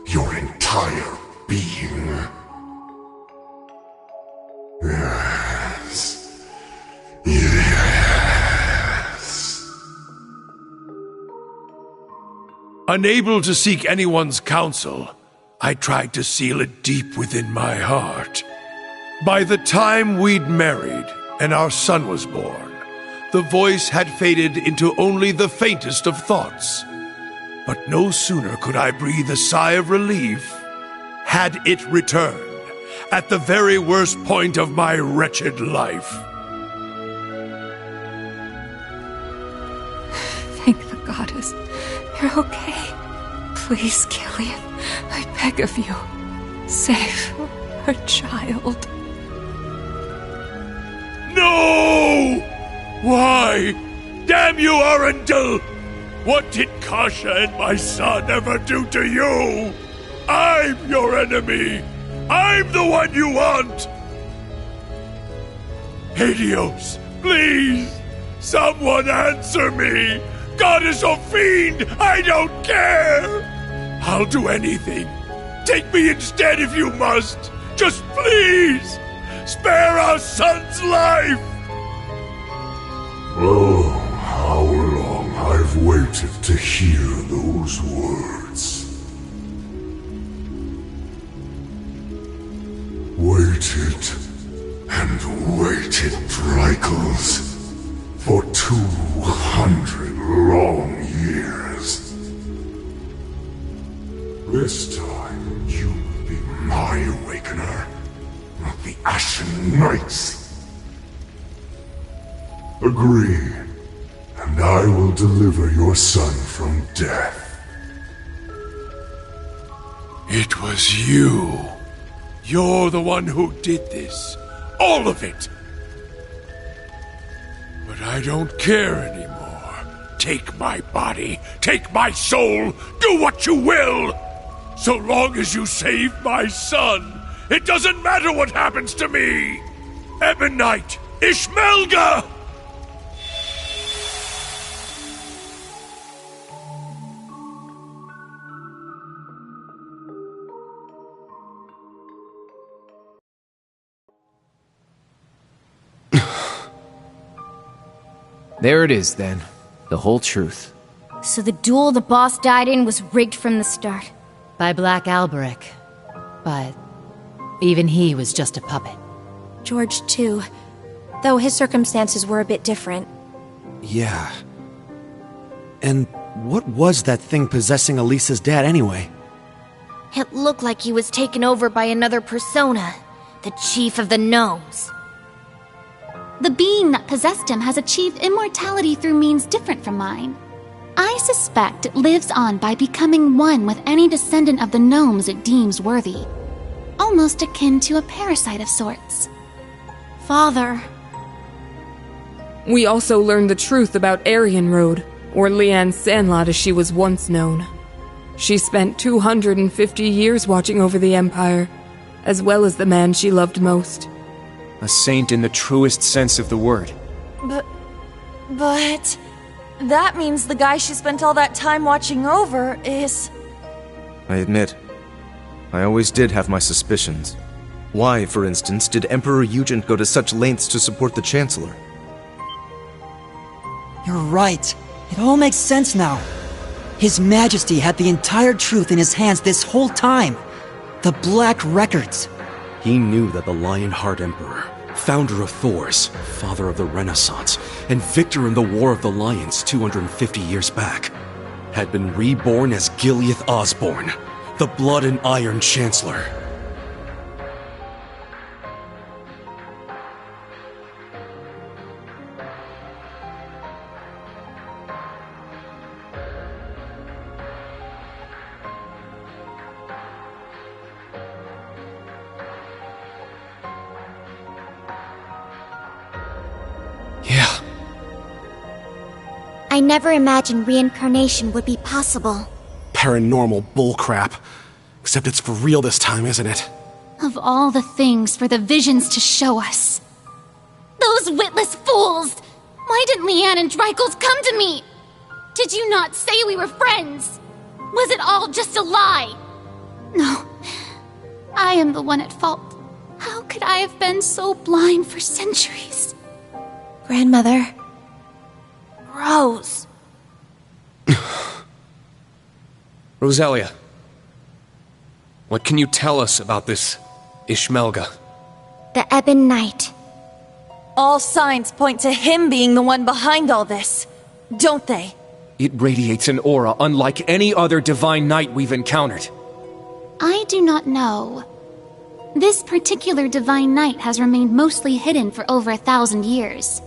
your entire being. Yes. Yes. Unable to seek anyone's counsel, I tried to seal it deep within my heart. By the time we'd married and our son was born, the voice had faded into only the faintest of thoughts. But no sooner could I breathe a sigh of relief, had it returned at the very worst point of my wretched life. Thank the goddess. You're okay. Please, Killian, I beg of you. Save her child. No! Why? Damn you, Arundel! What did Kasha and my son ever do to you? I'm your enemy! I'm the one you want! Helios, please! Someone answer me! Goddess or fiend, I don't care! I'll do anything. Take me instead if you must! Just please! Spare our son's life! Oh, how long I've waited to hear those words. Waited and waited, Drycles, for 200 long years. This time you'll be my awakener, not the Ashen Knights. Agree, and I will deliver your son from death. It was you. You're the one who did this. All of it. But I don't care anymore. Take my body. Take my soul. Do what you will. So long as you save my son, it doesn't matter what happens to me. Ebonite, Ishmelga! There it is, then. The whole truth. So the duel the boss died in was rigged from the start. By Black Alberic. But even he was just a puppet. George, too. Though his circumstances were a bit different. Yeah. And what was that thing possessing Elisa's dad anyway? It looked like he was taken over by another persona. The Chief of the Gnomes. The being that possessed him has achieved immortality through means different from mine. I suspect it lives on by becoming one with any descendant of the gnomes it deems worthy. Almost akin to a parasite of sorts. Father. We also learned the truth about Aryan Road, or Leanne Sandlot as she was once known. She spent 250 years watching over the Empire, as well as the man she loved most. A saint in the truest sense of the word. But... that means the guy she spent all that time watching over is... I admit, I always did have my suspicions. Why, for instance, did Emperor Eugent go to such lengths to support the Chancellor? You're right. It all makes sense now. His Majesty had the entire truth in his hands this whole time. The Black Records. He knew that the Lionheart Emperor, founder of Thors, father of the Renaissance, and victor in the War of the Lions 250 years back, had been reborn as Gileath Osborne, the Blood and Iron Chancellor. Yeah, I never imagined reincarnation would be possible. Paranormal bullcrap. Except it's for real this time, isn't it? Of all the things for the visions to show us. Those witless fools! Why didn't Leanne and Dreichels come to me? Did you not say we were friends? Was it all just a lie? No, I am the one at fault. How could I have been so blind for centuries? Grandmother. Rose. Rosalia, what can you tell us about this Ishmelga? The Ebon Knight. All signs point to him being the one behind all this, don't they? It radiates an aura unlike any other divine knight we've encountered. I do not know. This particular divine knight has remained mostly hidden for over 1,000 years.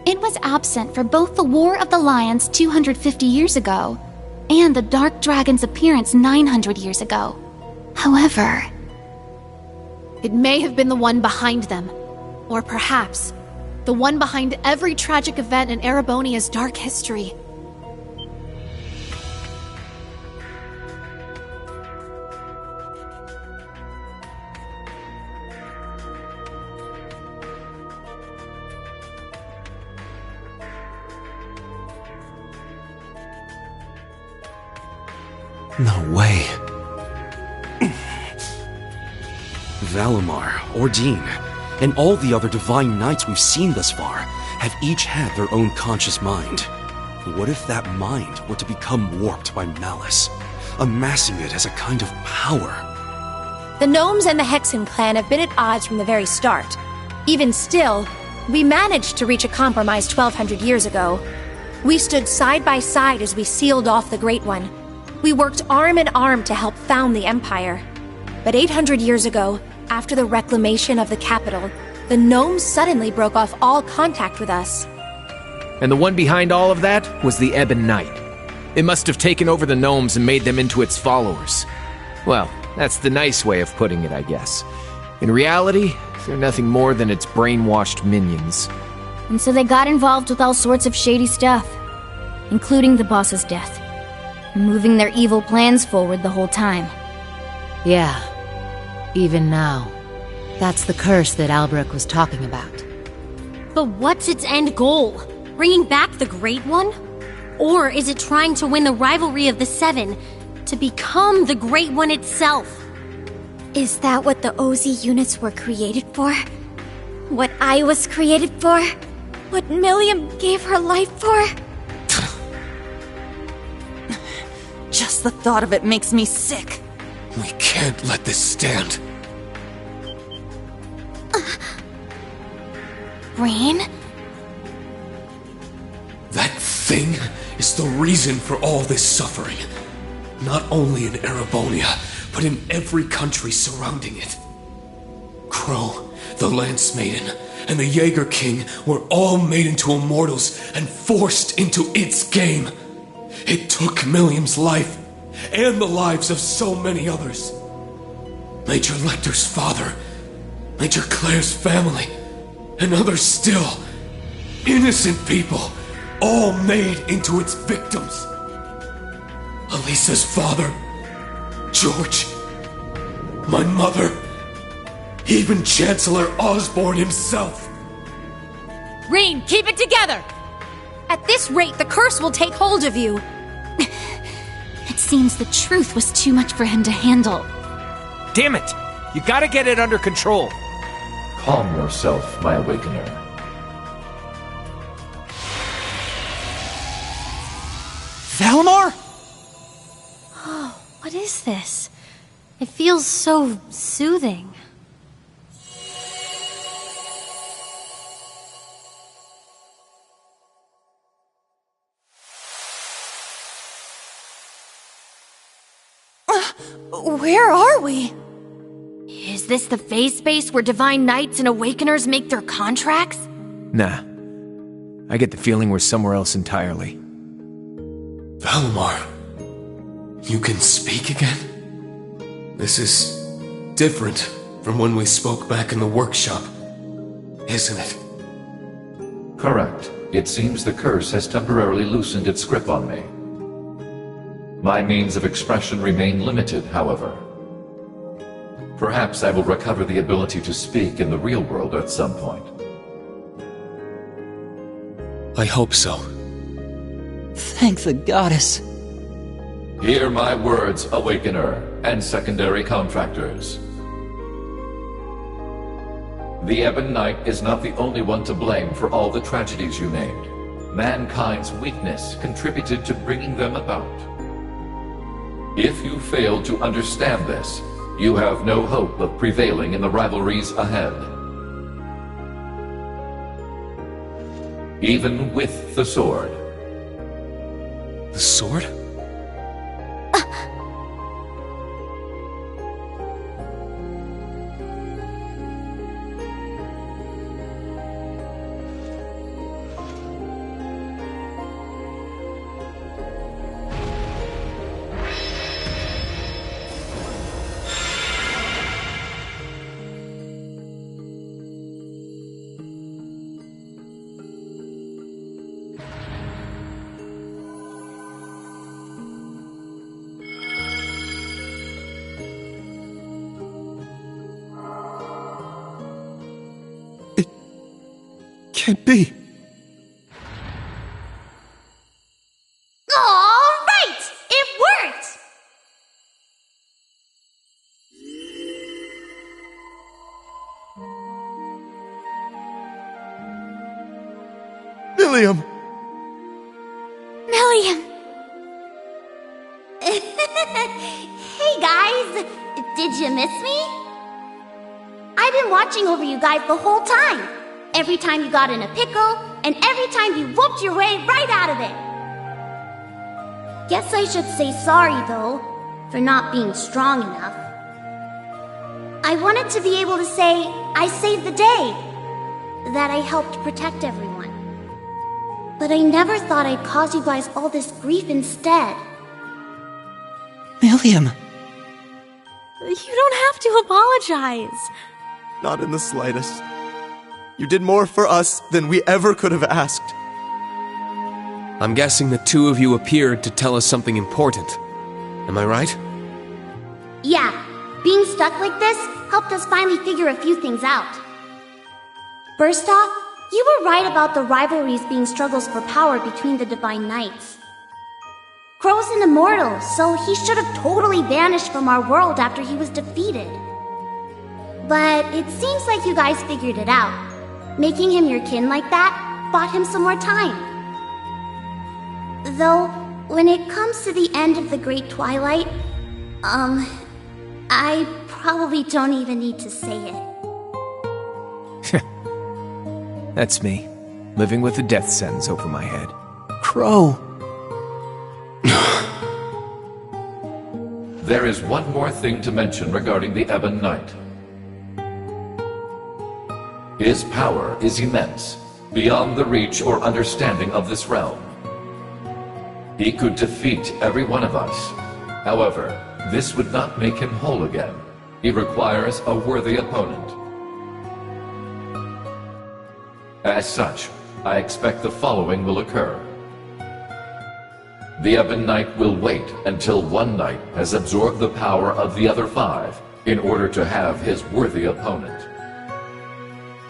It was absent for both the War of the Lions 250 years ago and the Dark Dragon's appearance 900 years ago. However, it may have been the one behind them. Or perhaps, the one behind every tragic event in Erebonia's dark history. No way. Valimar, Ordine, and all the other divine knights we've seen thus far have each had their own conscious mind. What if that mind were to become warped by malice, amassing it as a kind of power? The Gnomes and the Hexen clan have been at odds from the very start. Even still, we managed to reach a compromise 1,200 years ago. We stood side by side as we sealed off the Great One. We worked arm in arm to help found the Empire. But 800 years ago, after the reclamation of the capital, the Gnomes suddenly broke off all contact with us. And the one behind all of that was the Ebon Knight. It must have taken over the Gnomes and made them into its followers. Well, that's the nice way of putting it, I guess. In reality, they're nothing more than its brainwashed minions. And so they got involved with all sorts of shady stuff, including the boss's death, moving their evil plans forward the whole time. Yeah, even now. That's the curse that Albrecht was talking about. But what's its end goal? Bringing back the Great One? Or is it trying to win the rivalry of the Seven to become the Great One itself? Is that what the OZ units were created for? What I was created for? What Milliam gave her life for? Just the thought of it makes me sick. We can't let this stand. Rain? That thing is the reason for all this suffering. Not only in Erebonia, but in every country surrounding it. Crow, the Lance Maiden, and the Jaeger King were all made into immortals and forced into its game. It took Milliam's life, and the lives of so many others. Major Lecter's father, Major Claire's family, and others still. Innocent people, all made into its victims. Elisa's father, George, my mother, even Chancellor Osborne himself. Rain, keep it together! At this rate, the curse will take hold of you. It seems the truth was too much for him to handle. Damn it! You gotta get it under control. Calm yourself, my awakener. Valimar? Oh, what is this? It feels so soothing. Where are we? Is this the phase space where Divine Knights and Awakeners make their contracts? Nah. I get the feeling we're somewhere else entirely. Valimar, you can speak again? This is different from when we spoke back in the workshop, isn't it? Correct. it seems the curse has temporarily loosened its grip on me. My means of expression remain limited, however. Perhaps I will recover the ability to speak in the real world at some point. I hope so. Thank the goddess. Hear my words, Awakener, and secondary contractors. The Ebon Knight is not the only one to blame for all the tragedies you named. Mankind's weakness contributed to bringing them about. If you fail to understand this, you have no hope of prevailing in the rivalries ahead. Even with the sword. The sword? Can't be. All right! It worked! Milliam! Milliam! Hey guys! Did you miss me? I've been watching over you guys the whole time. Every time you got in a pickle, and every time you whooped your way right out of it. Guess I should say sorry, though, for not being strong enough. I wanted to be able to say, I saved the day, that I helped protect everyone. But I never thought I'd cause you guys all this grief instead. Milliam! You don't have to apologize. Not in the slightest. You did more for us than we ever could have asked. I'm guessing the two of you appeared to tell us something important. Am I right? Yeah, being stuck like this helped us finally figure a few things out. First off, you were right about the rivalries being struggles for power between the Divine Knights. Crow's an immortal, so he should have totally vanished from our world after he was defeated. But it seems like you guys figured it out. Making him your kin like that bought him some more time. Though, when it comes to the end of the Great Twilight, I probably don't even need to say it. That's me, living with a death sentence over my head. Crow! There is one more thing to mention regarding the Ebon Knight. His power is immense, beyond the reach or understanding of this realm. He could defeat every one of us. However, this would not make him whole again. He requires a worthy opponent. As such, I expect the following will occur. The Ebon Knight will wait until one knight has absorbed the power of the other 5 in order to have his worthy opponent.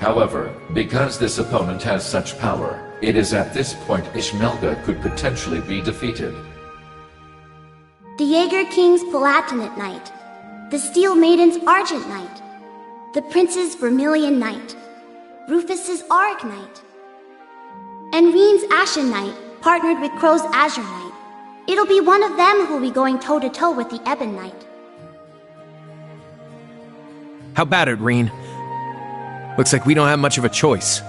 However, because this opponent has such power, it is at this point Ishmelga could potentially be defeated. The Jaeger King's Palatinate Knight, the Steel Maiden's Argent Knight, the Prince's Vermilion Knight, Rufus's Auric Knight, and Reen's Ashen Knight partnered with Crow's Azure Knight. It'll be one of them who'll be going toe-to-toe with the Ebon Knight. How about it, Reen? Looks like we don't have much of a choice.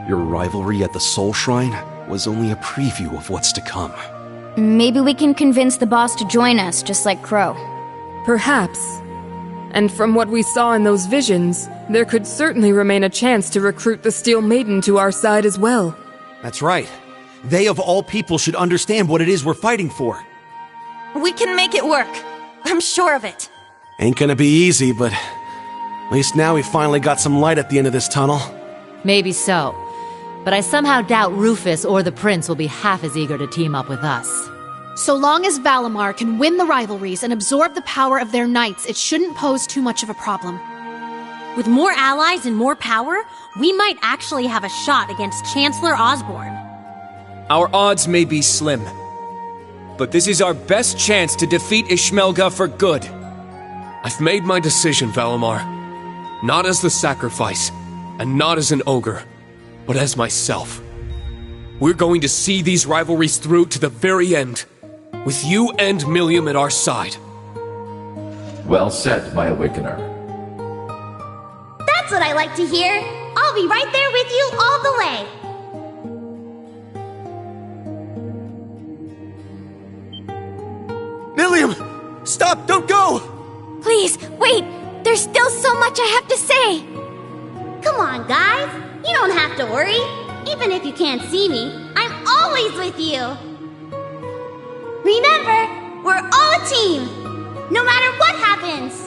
Your rivalry at the Soul Shrine was only a preview of what's to come. Maybe we can convince the boss to join us, just like Crow. Perhaps. And from what we saw in those visions, there could certainly remain a chance to recruit the Steel Maiden to our side as well. That's right. They of all people should understand what it is we're fighting for. We can make it work. I'm sure of it. Ain't gonna be easy, but at least now we finally got some light at the end of this tunnel. Maybe so. but I somehow doubt Rufus or the Prince will be half as eager to team up with us. So long as Valimar can win the rivalries and absorb the power of their knights, it shouldn't pose too much of a problem. With more allies and more power, we might actually have a shot against Chancellor Osborne. Our odds may be slim, but this is our best chance to defeat Ishmelga for good. I've made my decision, Valimar. Not as the sacrifice, and not as an ogre, but as myself. We're going to see these rivalries through to the very end, with you and Millium at our side. Well said, my Awakener. That's what I like to hear. I'll be right there with you all the way. Millium! Stop! Don't go! Please, wait! There's still so much I have to say! Come on, guys! You don't have to worry. Even if you can't see me, I'm always with you! Remember, we're all a team! No matter what happens!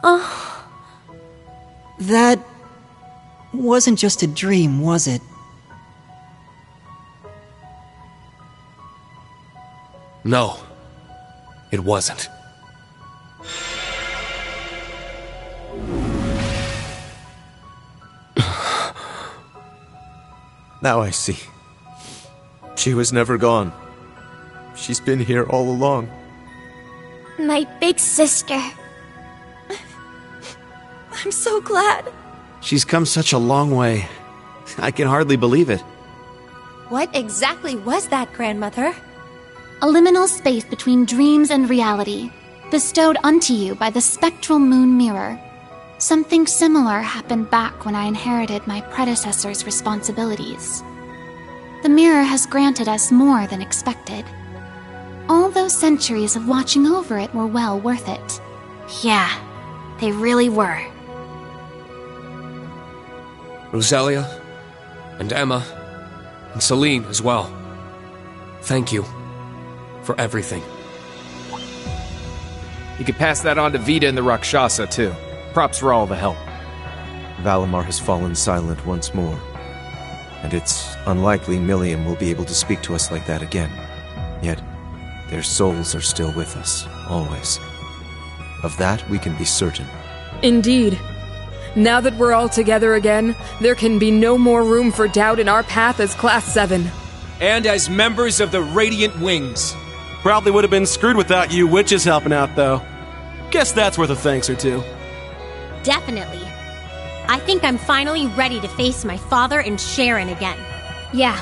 Oh. That wasn't just a dream, was it? No, it wasn't. Now I see. She was never gone. She's been here all along. My big sister. I'm so glad. She's come such a long way. I can hardly believe it. What exactly was that, Grandmother? A liminal space between dreams and reality, bestowed unto you by the spectral moon mirror. Something similar happened back when I inherited my predecessor's responsibilities. The mirror has granted us more than expected. All those centuries of watching over it were well worth it. Yeah, they really were. Rosalia, and Emma, and Celine as well. Thank you for everything. You could pass that on to Vita and the Rakshasa, too. Props for all the help. Valimar has fallen silent once more. And it's unlikely Millium will be able to speak to us like that again. Yet, their souls are still with us, always. Of that, we can be certain. Indeed. Now that we're all together again, there can be no more room for doubt in our path as Class 7. And as members of the Radiant Wings. Probably would have been screwed without you witches helping out, though. Guess that's worth a thanks or two. Definitely. I think I'm finally ready to face my father and Sharon again. Yeah,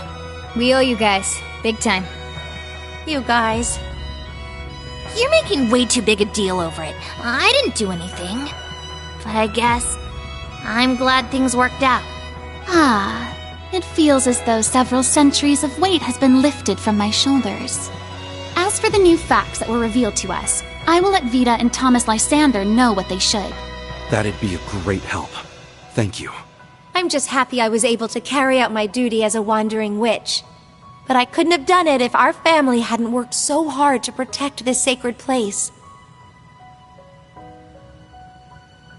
we owe you guys. Big time. You guys. You're making way too big a deal over it. I didn't do anything. But I guess I'm glad things worked out. Ah, it feels as though several centuries of weight has been lifted from my shoulders. As for the new facts that were revealed to us, I will let Vita and Thomas Lysander know what they should. That'd be a great help. Thank you. I'm just happy I was able to carry out my duty as a wandering witch. But I couldn't have done it if our family hadn't worked so hard to protect this sacred place.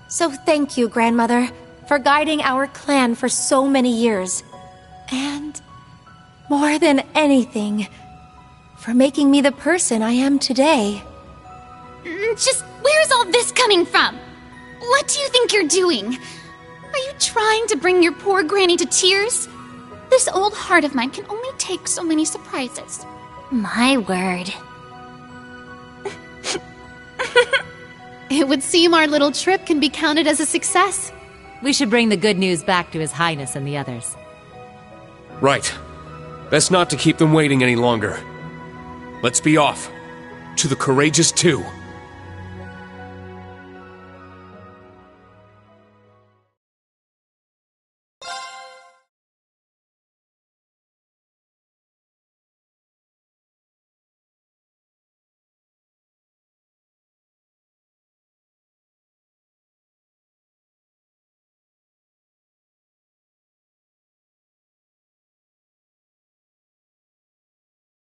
So thank you, Grandmother, for guiding our clan for so many years. And, more than anything, for making me the person I am today. Just where's all this coming from? What do you think you're doing? Are you trying to bring your poor granny to tears? This old heart of mine can only take so many surprises. My word. It would seem our little trip can be counted as a success. We should bring the good news back to His Highness and the others. Right. Best not to keep them waiting any longer. Let's be off. To the Courageous 2.